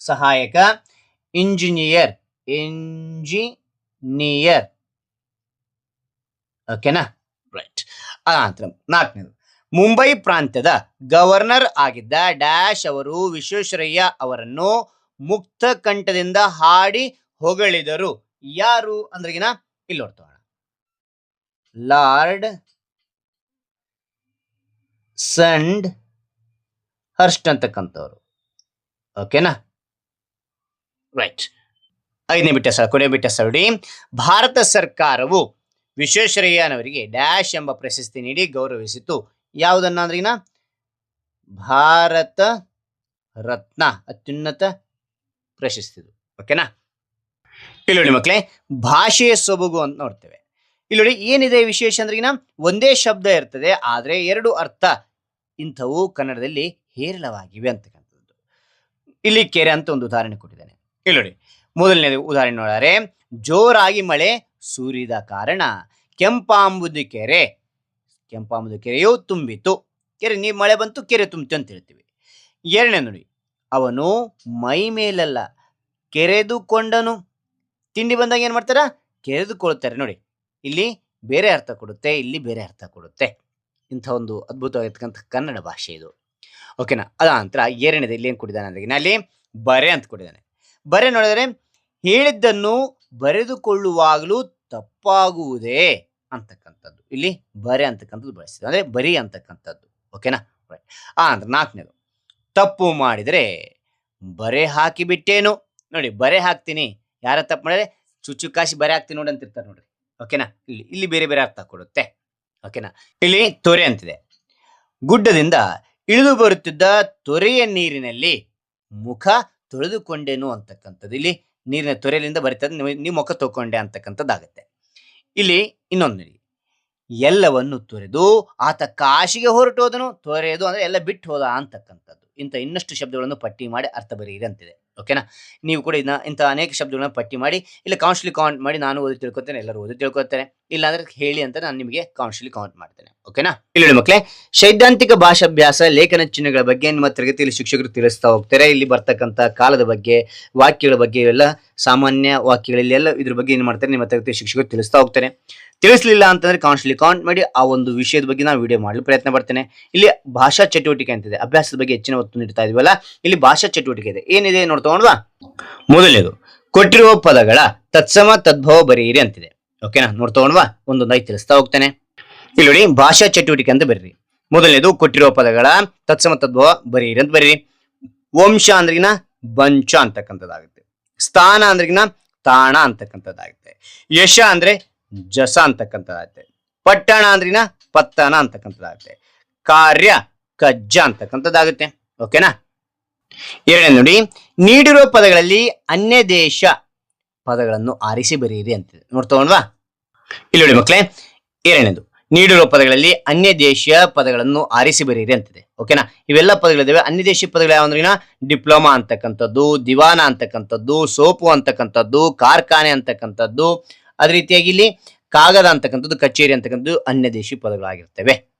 ಸಹಾಯಕ ಇಂಜಿನಿಯರ್. ಓಕೆನಾ, ರೈಟ್. ಅನಂತರ ನಾಲ್ಕನೇದು, ಮುಂಬೈ ಪ್ರಾಂತ್ಯದ ಗವರ್ನರ್ ಆಗಿದ್ದ ಡ್ಯಾಶ್ ಅವರು ವಿಶ್ವೇಶ್ವರಯ್ಯ ಅವರನ್ನು ಮುಕ್ತ ಕಂಠದಿಂದ ಹಾಡಿ ಹೊಗಳಿದರು. ಯಾರು ಅಂದ್ರೆಗಿನ ಇಲ್ಲಿ ನೋಡ್ತೋಣ, ಲಾರ್ಡ್ ಸಂಡ್ ಹರ್ಸ್ಟ್ ಅಂತಕ್ಕಂಥವ್ರು. ಓಕೆನಾ, ರೈಟ್. ಐದನೇ ಬಿಟ್ಟ ಸ್ಥಳ, ಕೊನೆ ಬಿಟ್ಟ ಸ್ಥಳ ನೋಡಿ, ಭಾರತ ಸರ್ಕಾರವು ವಿಶ್ವೇಶ್ವರಯ್ಯನವರಿಗೆ ಡ್ಯಾಶ್ ಎಂಬ ಪ್ರಶಸ್ತಿ ನೀಡಿ ಗೌರವಿಸಿತು. ಯಾವುದನ್ನ ಅಂದ್ರಿನ? ಭಾರತ ರತ್ನ, ಅತ್ಯುನ್ನತ ಪ್ರಶಸ್ತಿ. ಓಕೆನಾ, ಇಲ್ಲಿ ನೋಡಿ ಮಕ್ಕಳೇ, ಭಾಷೆಯ ಸೊಬಗು ಅಂತ ನೋಡ್ತೇವೆ. ಇಲ್ಲಿ ನೋಡಿ ಏನಿದೆ ವಿಶೇಷ ಅಂದ್ರಿನ, ಒಂದೇ ಶಬ್ದ ಇರ್ತದೆ ಆದ್ರೆ ಎರಡು ಅರ್ಥ ಇಂಥವು ಕನ್ನಡದಲ್ಲಿ ಹೇರಳವಾಗಿವೆ ಅಂತಕ್ಕಂಥದ್ದು. ಇಲ್ಲಿ ಕೆರೆ ಅಂತ ಒಂದು ಉದಾಹರಣೆ ಕೊಟ್ಟಿದ್ದಾನೆ. ಇಲ್ಲಿ ನೋಡಿ, ಮೊದಲನೇ ಉದಾಹರಣೆ ನೋಡಿದರೆ, ಜೋರಾಗಿ ಮಳೆ ಸುರಿದ ಕಾರಣ ಕೆಂಪಾಂಬುದಿ ಕೆರೆಯು ತುಂಬಿತು. ಕೆರೆ ನೀರು ಮಳೆ ಬಂತು, ಕೆರೆ ತುಂಬಿತು ಅಂತ ಹೇಳ್ತೀವಿ. ಎರಡನೇ ನೋಡಿ, ಅವನು ಮೈ ಮೇಲಲ್ಲ ಕೆರೆದುಕೊಂಡನು. ತಿಂಡಿ ಬಂದಾಗ ಏನ್ ಮಾಡ್ತಾರ, ಕೆರೆದುಕೊಳ್ತಾರೆ. ನೋಡಿ, ಇಲ್ಲಿ ಬೇರೆ ಅರ್ಥ ಕೊಡುತ್ತೆ, ಇಲ್ಲಿ ಬೇರೆ ಅರ್ಥ ಕೊಡುತ್ತೆ. ಇಂಥ ಒಂದು ಅದ್ಭುತವಾಗಿರ್ತಕ್ಕಂಥ ಕನ್ನಡ ಭಾಷೆ ಇದು. ಓಕೆನಾ. ಅದ ನಂತರ ಎರಡನೇದು ಇಲ್ಲಿ ಏನ್ ಕೊಟ್ಟಿದ್ದಾನೆ ಅಂದ್ರೆ ಅಲ್ಲಿ ಬರೆ ಅಂತ ಕೊಟ್ಟಿದ್ದಾನೆ. ಬರೆ ನೋಡಿದರೆ ಹೇಳಿದ್ದನ್ನು ಬರೆದುಕೊಳ್ಳುವಾಗಲೂ ತಪ್ಪಾಗುವುದೇ ಅಂತಕ್ಕಂಥದ್ದು. ಇಲ್ಲಿ ಬರೆ ಅಂತಕ್ಕಂಥದ್ದು ಬಳಸ್ತೀವಿ, ಅಂದ್ರೆ ಬರಿ ಅಂತಕ್ಕಂಥದ್ದು. ಓಕೆನಾ. ಅಂದ್ರೆ ನಾಲ್ಕನೇದು, ತಪ್ಪು ಮಾಡಿದರೆ ಬರೆ ಹಾಕಿ ಬಿಟ್ಟೇನು. ನೋಡಿ, ಬರೆ ಹಾಕ್ತೀನಿ, ಯಾರ ತಪ್ಪು ಮಾಡಿದ್ರೆ ಚುಚ್ಚುಕಾಸಿ ಬರೆ ಹಾಕ್ತೀನಿ ನೋಡಿ ಅಂತಿರ್ತಾರೆ ನೋಡ್ರಿ. ಓಕೆನಾ. ಇಲ್ಲಿ ಬೇರೆ ಬೇರೆ ಅರ್ಥ ಕೊಡುತ್ತೆ. ಓಕೆನಾ. ಇಲ್ಲಿ ತೊರೆ ಅಂತಿದೆ. ಗುಡ್ಡದಿಂದ ಇಳಿದು ಬರುತ್ತಿದ್ದ ತೊರೆಯ ನೀರಿನಲ್ಲಿ ಮುಖ ತೊಳೆದುಕೊಂಡೇನು ಅಂತಕ್ಕಂಥದ್ದು. ಇಲ್ಲಿ ನೀರಿನ ತೊರೆಯಲ್ಲಿಂದ ಬರ್ತದೆ, ನೀವು ಮುಖ ತೊಗೊಂಡೆ ಅಂತಕ್ಕಂಥದ್ದಾಗತ್ತೆ. ಇಲ್ಲಿ ಇನ್ನೊಂದು ನೋಡಿ, ಎಲ್ಲವನ್ನು ತೊರೆದು ಆತ ಕಾಶಿಗೆ ಹೊರಟೋದನು. ತೊರೆಯೋದು ಅಂದ್ರೆ ಎಲ್ಲ ಬಿಟ್ಟು ಹೋದ ಅಂತಕ್ಕಂಥದ್ದು. ಇಂಥ ಇನ್ನಷ್ಟು ಶಬ್ದಗಳನ್ನು ಪಟ್ಟಿ ಮಾಡಿ ಅರ್ಥ ಬರೀರಿ ಅಂತಿದೆ. ಓಕೆನಾ. ನೀವು ಕೂಡ ಇಂಥ ಅನೇಕ ಶಬ್ದಗಳನ್ನ ಪಟ್ಟಿ ಮಾಡಿ ಇಲ್ಲಿ ಕೌನ್ಸಿಲಿ ಕೌಂಟ್ ಮಾಡಿ, ನಾನು ಓದಿ ತಿಳ್ಕೊತೇನೆ, ಎಲ್ಲರೂ ಓದಿ ತಿಳ್ಕೊತಾರೆ. ಇಲ್ಲಾಂದ್ರೆ ಹೇಳಿ ಅಂತ ನಾನು ನಿಮಗೆ ಕೌನ್ಸಿಲಿ ಕೌಂಟ್ ಮಾಡ್ತೇನೆ. ಓಕೆನಾ. ಇಲ್ಲಿ ಮಕ್ಕಳೇ, ಸೈದ್ಧಾಂತಿಕ ಭಾಷಾಭ್ಯಾಸ ಲೇಖನ ಚಿಹ್ನೆಗಳ ಬಗ್ಗೆ ನಿಮ್ಮ ತರಗತಿಯಲ್ಲಿ ಶಿಕ್ಷಕರು ತಿಳಿಸ್ತಾ ಹೋಗ್ತಾರೆ. ಇಲ್ಲಿ ಬರ್ತಕ್ಕಂಥ ಕಾಲದ ಬಗ್ಗೆ, ವಾಕ್ಯಗಳ ಬಗ್ಗೆ, ಇವೆಲ್ಲ ಸಾಮಾನ್ಯ ವಾಕ್ಯಗಳಲ್ಲಿ ಎಲ್ಲ ಇದ್ರ ಬಗ್ಗೆ ಏನ್ ಮಾಡ್ತಾರೆ, ನಿಮ್ಮ ತರಗತಿ ಶಿಕ್ಷಕರು ತಿಳಿಸ್ತಾ ಹೋಗ್ತಾರೆ. ತಿಳಿಸ್ಲಿಲ್ಲ ಅಂತಂದ್ರೆ ಕೌನ್ಸಿಲಿ ಕೌಂಟ್ ಮಾಡಿ ಆ ಒಂದು ವಿಷಯದ ಬಗ್ಗೆ ನಾವು ವಿಡಿಯೋ ಮಾಡಲು ಪ್ರಯತ್ನ ಪಡ್ತೇನೆ. ಇಲ್ಲಿ ಭಾಷಾ ಚಟುವಟಿಕೆ ಅಂತಿದೆ, ಅಭ್ಯಾಸದ ಬಗ್ಗೆ ಹೆಚ್ಚಿನ ಒತ್ತು ನೀಡ್ತಾ ಇದೀವಲ್ಲ, ಇಲ್ಲಿ ಭಾಷಾ ಚಟುವಟಿಕೆ ಇದೆ. ಏನಿದೆ ನೋಡ್ತಗೊಂಡ್ವಾ. ಮೊದಲನೇದು, ಕೊಟ್ಟಿರುವ ಪದಗಳ ತತ್ಸಮ ತದ್ಭವ ಬರೆಯಿರಿ ಅಂತಿದೆ. ಓಕೆನಾ. ನೋಡ್ತಗೊಂಡ್ವಾ. ಒಂದೊಂದಾಗಿ ತಿಳಿಸ್ತಾ ಹೋಗ್ತೇನೆ. ಇಲ್ಲಿ ನೋಡಿ, ಭಾಷಾ ಚಟುವಟಿಕೆ ಅಂತ ಬರೀರಿ. ಮೊದಲನೇದು, ಕೊಟ್ಟಿರುವ ಪದಗಳ ತತ್ಸಮ ತದ್ಭವ ಬರೆಯಿರಿ ಅಂತ ಬರೀರಿ. ವಂಶ ಅಂದ್ರಿಗಿನ ಬಂಚ ಅಂತಕ್ಕಂಥದ್ದಾಗುತ್ತೆ. ಸ್ಥಾನ ಅಂದ್ರಿಗಿನ ತಾಣ ಅಂತಕ್ಕಂಥದ್ದಾಗುತ್ತೆ. ಯಶ ಅಂದ್ರೆ ಜಸ ಅಂತಕ್ಕಂಥದ್ದಾಗುತ್ತೆ. ಪಟ್ಟಣ ಅಂದ್ರಿನ ಪತ್ತನ ಅಂತಕ್ಕಂಥದ್ದಾಗುತ್ತೆ. ಕಾರ್ಯ ಕಜ್ಜ ಅಂತಕ್ಕಂಥದ್ದಾಗುತ್ತೆ. ಓಕೆನಾ. ಎರಡನೇ ನೋಡಿ, ನೀಡಿರುವ ಪದಗಳಲ್ಲಿ ಅನ್ಯ ದೇಶ ಪದಗಳನ್ನು ಆರಿಸಿ ಬರೆಯಿರಿ ಅಂತಿದೆ. ನೋಡ್ತಗೊಂಡ್ವಾ. ಇಲ್ಲಿ ನೋಡಿ ಮಕ್ಕಳೇ, ಎರಡನೇದು, ನೀಡಿರುವ ಪದಗಳಲ್ಲಿ ಅನ್ಯ ದೇಶೀಯ ಪದಗಳನ್ನು ಆರಿಸಿ ಬರೆಯಿರಿ ಅಂತಿದೆ. ಓಕೆನಾ. ಇವೆಲ್ಲ ಪದಗಳಿದಾವೆ. ಅನ್ಯ ದೇಶೀಯ ಪದಗಳು ಯಾವಂದ್ರಿನ ಡಿಪ್ಲೊಮಾ ಅಂತಕ್ಕಂಥದ್ದು, ದಿವಾನ ಅಂತಕ್ಕಂಥದ್ದು, ಸೋಪು ಅಂತಕ್ಕಂಥದ್ದು, ಕಾರ್ಖಾನೆ ಅಂತಕ್ಕಂಥದ್ದು, ಅದೇ ರೀತಿಯಾಗಿ ಇಲ್ಲಿ ಕಾಗದ ಅಂತಕ್ಕಂಥದ್ದು, ಕಚೇರಿ ಅಂತಕ್ಕಂಥದ್ದು ಅನ್ಯ ದೇಶಿ ಪದಗಳಾಗಿರ್ತವೆ.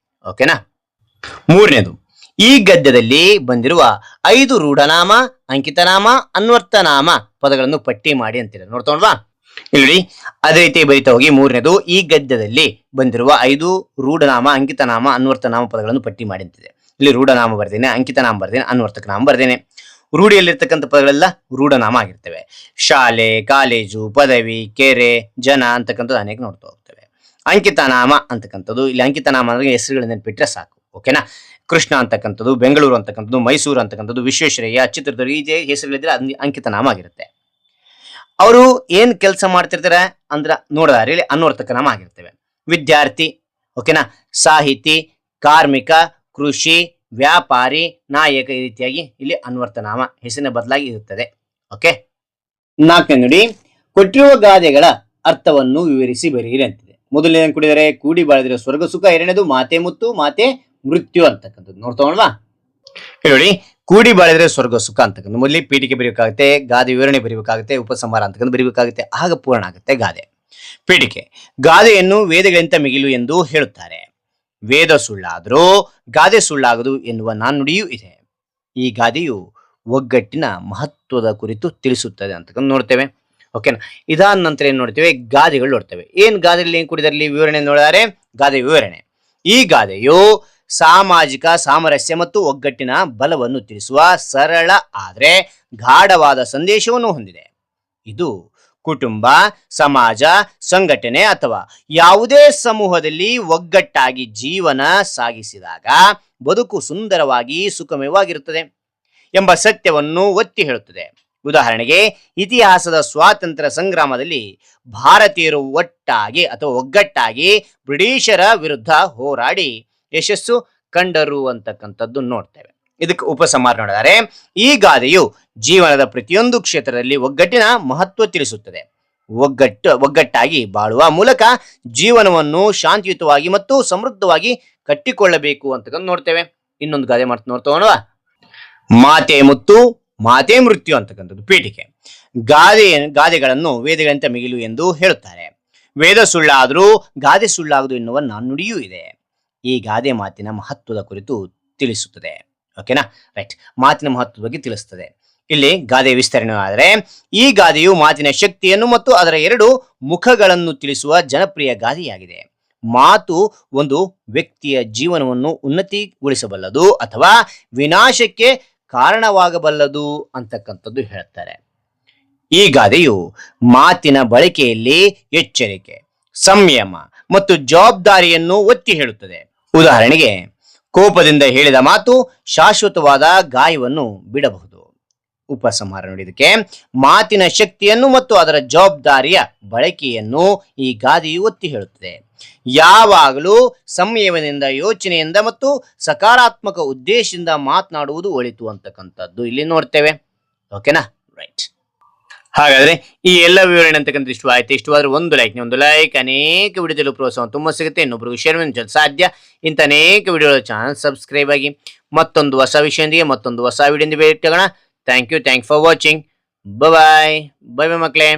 ಓಕೆನಾ. ಮೂರನೇದು, ಈ ಗದ್ಯದಲ್ಲಿ ಬಂದಿರುವ 5 ರೂಢನಾಮ, ಅಂಕಿತನಾಮ, ಅನ್ವರ್ಥನಾಮ ಪದಗಳನ್ನು ಪಟ್ಟಿ ಮಾಡಿ ಅಂತಿದೆ. ನೋಡ್ತೋಣ್ವಾ. ಇಲ್ಲಿ ಅದೇ ರೀತಿ ಬರಿತಾ ಹೋಗಿ. ಮೂರನೇದು, ಈ ಗದ್ಯದಲ್ಲಿ ಬಂದಿರುವ 5 ರೂಢನಾಮ, ಅಂಕಿತನಾಮ, ಅನ್ವರ್ಥನಾಮ ಪದಗಳನ್ನು ಪಟ್ಟಿ ಮಾಡಿ ಅಂತಿದೆ. ಇಲ್ಲಿ ರೂಢನಾಮ ಬರ್ದೇನೆ, ಅಂಕಿತನಾಮ ಬರ್ದೇನೆ, ಅನ್ವರ್ಥಕ ನಾಮ ಬರ್ದೇನೆ. ರೂಢಿಯಲ್ಲಿರ್ತಕ್ಕಂಥ ಪದಗಳೆಲ್ಲ ರೂಢನಾಮ ಆಗಿರ್ತವೆ. ಶಾಲೆ, ಕಾಲೇಜು, ಪದವಿ, ಕೆರೆ, ಜನ ಅಂತಕ್ಕಂಥದ್ದು ಅನೇಕ ನೋಡ್ತಾ ಹೋಗ್ತವೆ. ಅಂಕಿತನಾಮ ಅಂತಕ್ಕಂಥದ್ದು, ಇಲ್ಲಿ ಅಂಕಿತನಾಮ ಅಂದ್ರೆ ಹೆಸರುಗಳನ್ನ ನೆನ್ಪಿಟ್ರೆ ಸಾಕು. ಓಕೆನಾ. ಕೃಷ್ಣ ಅಂತಕ್ಕಂಥದ್ದು, ಬೆಂಗಳೂರು ಅಂತಕ್ಕಂಥದ್ದು, ಮೈಸೂರು ಅಂತಕ್ಕಂಥದ್ದು, ವಿಶ್ವೇಶ್ವರಯ್ಯ, ಚಿತ್ರದುರ್ಗ, ಇದೇ ಹೆಸರುಗಳಿದ್ರೆ ಅಂಕಿತನಾಮ ಆಗಿರುತ್ತೆ. ಅವರು ಏನ್ ಕೆಲಸ ಮಾಡ್ತಿರ್ತಾರೆ ಅಂದ್ರ ನೋಡಿದಾರೆ ಇಲ್ಲಿ ಅನ್ವರ್ಥಕ ನಾಮ ಆಗಿರ್ತವೆ. ವಿದ್ಯಾರ್ಥಿ, ಓಕೆನಾ, ಸಾಹಿತಿ, ಕಾರ್ಮಿಕ, ಕೃಷಿ, ವ್ಯಾಪಾರಿ, ನಾಯಕ, ಈ ರೀತಿಯಾಗಿ ಇಲ್ಲಿ ಅನ್ವರ್ಥನಾಮ ಹೆಸರಿನ ಬದಲಾಗಿ ಇರುತ್ತದೆ. ಓಕೆ. ನಾಲ್ಕನೇ ನೋಡಿ, ಕೊಟ್ಟಿರುವ ಗಾದೆಗಳ ಅರ್ಥವನ್ನು ವಿವರಿಸಿ ಬರೆಯಿರಿ ಅಂತಿದೆ. ಮೊದಲನೇ ಕೊಡಿದರೆ ಕೂಡಿ ಬಾಳಿದರೆ ಸ್ವರ್ಗ ಸುಖ, ಎರಡನೇದು ಮಾತೆ ಮುತ್ತು ಮಾತೆ ಮೃತ್ಯು ಅಂತಕ್ಕಂಥದ್ದು. ನೋಡ್ತೋಣವಾ. ನೋಡಿ, ಕೂಡಿ ಬಾಳಿದ್ರೆ ಸ್ವರ್ಗ ಸುಖ ಅಂತಕ್ಕಂಥ ಮೊದಲೇ ಪೀಠಿಕೆ ಬರೀಬೇಕಾಗುತ್ತೆ, ಗಾದೆ ವಿವರಣೆ ಬರೀಬೇಕಾಗುತ್ತೆ, ಉಪಸಂಹಾರ ಅಂತಕ್ಕಂಥ ಬರೀಬೇಕಾಗುತ್ತೆ, ಆಗ ಪೂರ್ಣ ಆಗುತ್ತೆ ಗಾದೆ. ಪೀಠಿಕೆ, ಗಾದೆಯನ್ನು ವೇದಗಳಿಂದ ಮಿಗಿಲು ಎಂದು ಹೇಳುತ್ತಾರೆ. ವೇದ ಸುಳ್ಳಾದರೂ ಗಾದೆ ಸುಳ್ಳಾಗದು ಎನ್ನುವ ನಾಣ್ಣುಡಿಯೂ ಇದೆ. ಈ ಗಾದೆಯು ಒಗ್ಗಟ್ಟಿನ ಮಹತ್ವದ ಕುರಿತು ತಿಳಿಸುತ್ತದೆ ಅಂತಕ್ಕಂಥ ನೋಡ್ತೇವೆ. ಓಕೆನಾ. ಇದಾದ ನಂತರ ಏನ್ ನೋಡ್ತೇವೆ, ಗಾದೆಗಳು ನೋಡ್ತೇವೆ. ಏನ್ ಗಾದೆಯಲ್ಲಿ ಏನ್ ಕುಡಿದಲ್ಲಿ ವಿವರಣೆ ನೋಡಿದರೆ ಗಾದೆ ವಿವರಣೆ. ಈ ಗಾದೆಯು ಸಾಮಾಜಿಕ ಸಾಮರಸ್ಯ ಮತ್ತು ಒಗ್ಗಟ್ಟಿನ ಬಲವನ್ನು ತಿಳಿಸುವ ಸರಳ ಆದರೆ ಗಾಢವಾದ ಸಂದೇಶವನ್ನು ಹೊಂದಿದೆ. ಇದು ಕುಟುಂಬ, ಸಮಾಜ, ಸಂಘಟನೆ ಅಥವಾ ಯಾವುದೇ ಸಮೂಹದಲ್ಲಿ ಒಗ್ಗಟ್ಟಾಗಿ ಜೀವನ ಸಾಗಿಸಿದಾಗ ಬದುಕು ಸುಂದರವಾಗಿ ಸುಖಮಯವಾಗಿರುತ್ತದೆ ಎಂಬ ಸತ್ಯವನ್ನು ಒತ್ತಿ ಹೇಳುತ್ತದೆ. ಉದಾಹರಣೆಗೆ, ಇತಿಹಾಸದ ಸ್ವಾತಂತ್ರ್ಯ ಸಂಗ್ರಾಮದಲ್ಲಿ ಭಾರತೀಯರು ಒಟ್ಟಾಗಿ ಅಥವಾ ಒಗ್ಗಟ್ಟಾಗಿ ಬ್ರಿಟಿಷರ ವಿರುದ್ಧ ಹೋರಾಡಿ ಯಶಸ್ಸು ಕಂಡರು ಅಂತಕ್ಕಂಥದ್ದು ನೋಡ್ತೇವೆ. ಇದಕ್ಕೆ ಉಪಸಂಹಾರ ನೋಡಿದರೆ, ಈ ಗಾದೆಯು ಜೀವನದ ಪ್ರತಿಯೊಂದು ಕ್ಷೇತ್ರದಲ್ಲಿ ಒಗ್ಗಟ್ಟಿನ ಮಹತ್ವ ತಿಳಿಸುತ್ತದೆ. ಒಗ್ಗಟ್ಟಾಗಿ ಬಾಳುವ ಮೂಲಕ ಜೀವನವನ್ನು ಶಾಂತಿಯುತವಾಗಿ ಮತ್ತು ಸಮೃದ್ಧವಾಗಿ ಕಟ್ಟಿಕೊಳ್ಳಬೇಕು ಅಂತಕ್ಕಂಥ ನೋಡ್ತೇವೆ. ಇನ್ನೊಂದು ಗಾದೆ ಮಾಡ್ತಾ ನೋಡ್ತೋಣ. ಮಾತೆ ಮುತ್ತು ಮಾತೆ ಮೃತ್ಯು ಅಂತಕ್ಕಂಥದ್ದು ಪೀಠಿಕೆ. ಗಾದೆಗಳನ್ನು ವೇದಗಳಂತೆ ಮಿಗಿಲು ಎಂದು ಹೇಳುತ್ತಾರೆ. ವೇದ ಸುಳ್ಳಾದರೂ ಗಾದೆ ಸುಳ್ಳಾಗದು ಎನ್ನುವ ನಾಣ್ಣುಡಿಯೂ ಇದೆ. ಈ ಗಾದೆ ಮಾತಿನ ಮಹತ್ವದ ಕುರಿತು ತಿಳಿಸುತ್ತದೆ. ಓಕೆನಾ. ರೈಟ್. ಮಾತಿನ ಮಹತ್ವದ ಬಗ್ಗೆ ತಿಳಿಸುತ್ತದೆ. ಇಲ್ಲಿ ಗಾದೆ ವಿಸ್ತರಣೆ ಆದರೆ ಈ ಗಾದೆಯು ಮಾತಿನ ಶಕ್ತಿಯನ್ನು ಮತ್ತು ಅದರ ಎರಡು ಮುಖಗಳನ್ನು ತಿಳಿಸುವ ಜನಪ್ರಿಯ ಗಾದೆಯಾಗಿದೆ. ಮಾತು ಒಂದು ವ್ಯಕ್ತಿಯ ಜೀವನವನ್ನು ಉನ್ನತಿಗೊಳಿಸಬಲ್ಲದು ಅಥವಾ ವಿನಾಶಕ್ಕೆ ಕಾರಣವಾಗಬಲ್ಲದು ಅಂತಕ್ಕಂಥದ್ದು ಹೇಳ್ತಾರೆ. ಈ ಗಾದೆಯು ಮಾತಿನ ಬಳಕೆಯಲ್ಲಿ ಎಚ್ಚರಿಕೆ, ಸಂಯಮ ಮತ್ತು ಜವಾಬ್ದಾರಿಯನ್ನು ಒತ್ತಿ ಹೇಳುತ್ತದೆ. ಉದಾಹರಣೆಗೆ, ಕೋಪದಿಂದ ಹೇಳಿದ ಮಾತು ಶಾಶ್ವತವಾದ ಗಾಯವನ್ನು ಬಿಡಬಹುದು. ಉಪಸಂಹಾರ ನೋಡಿದಕ್ಕೆ ಮಾತಿನ ಶಕ್ತಿಯನ್ನು ಮತ್ತು ಅದರ ಜವಾಬ್ದಾರಿಯ ಬಳಕೆಯನ್ನು ಈ ಗಾದೆಯು ಒತ್ತಿ ಹೇಳುತ್ತದೆ. ಯಾವಾಗಲೂ ಸಂಯಮದಿಂದ, ಯೋಚನೆಯಿಂದ ಮತ್ತು ಸಕಾರಾತ್ಮಕ ಉದ್ದೇಶದಿಂದ ಮಾತನಾಡುವುದು ಒಳಿತು ಅಂತಕ್ಕಂಥದ್ದು ಇಲ್ಲಿ ನೋಡ್ತೇವೆ. ಓಕೆನಾ? ರೈಟ್. ಹಾಗಾದ್ರೆ ಈ ಎಲ್ಲ ವಿವರಣೆ ಅಂತಕ್ಕಂಥ ಇಷ್ಟವಾದ್ರೆ ಒಂದು ಲೈಕ್, ಅನೇಕ ವಿಡಿಯೋದಲ್ಲೂ ಪ್ರೋತ್ಸಾಹ ತುಂಬ ಸಿಗುತ್ತೆ. ಇನ್ನೊಬ್ರಿಗೆ ಶೇರ್ ಮಾಡಿ ಸಾಧ್ಯ. ಇಂಥ ಅನೇಕ ವಿಡಿಯೋಗಳ ಚಾನಲ್ ಸಬ್ಸ್ಕ್ರೈಬ್ ಆಗಿ ಮತ್ತೊಂದು ಹೊಸ ವಿಷಯದೊಂದಿಗೆ ಮತ್ತೊಂದು ಹೊಸ ವಿಡಿಯೋದಿಂದ ಭೇಟಿ ಆಗೋಣ. Thank you for watching. Bye ಮಕ್ಕಳೇ.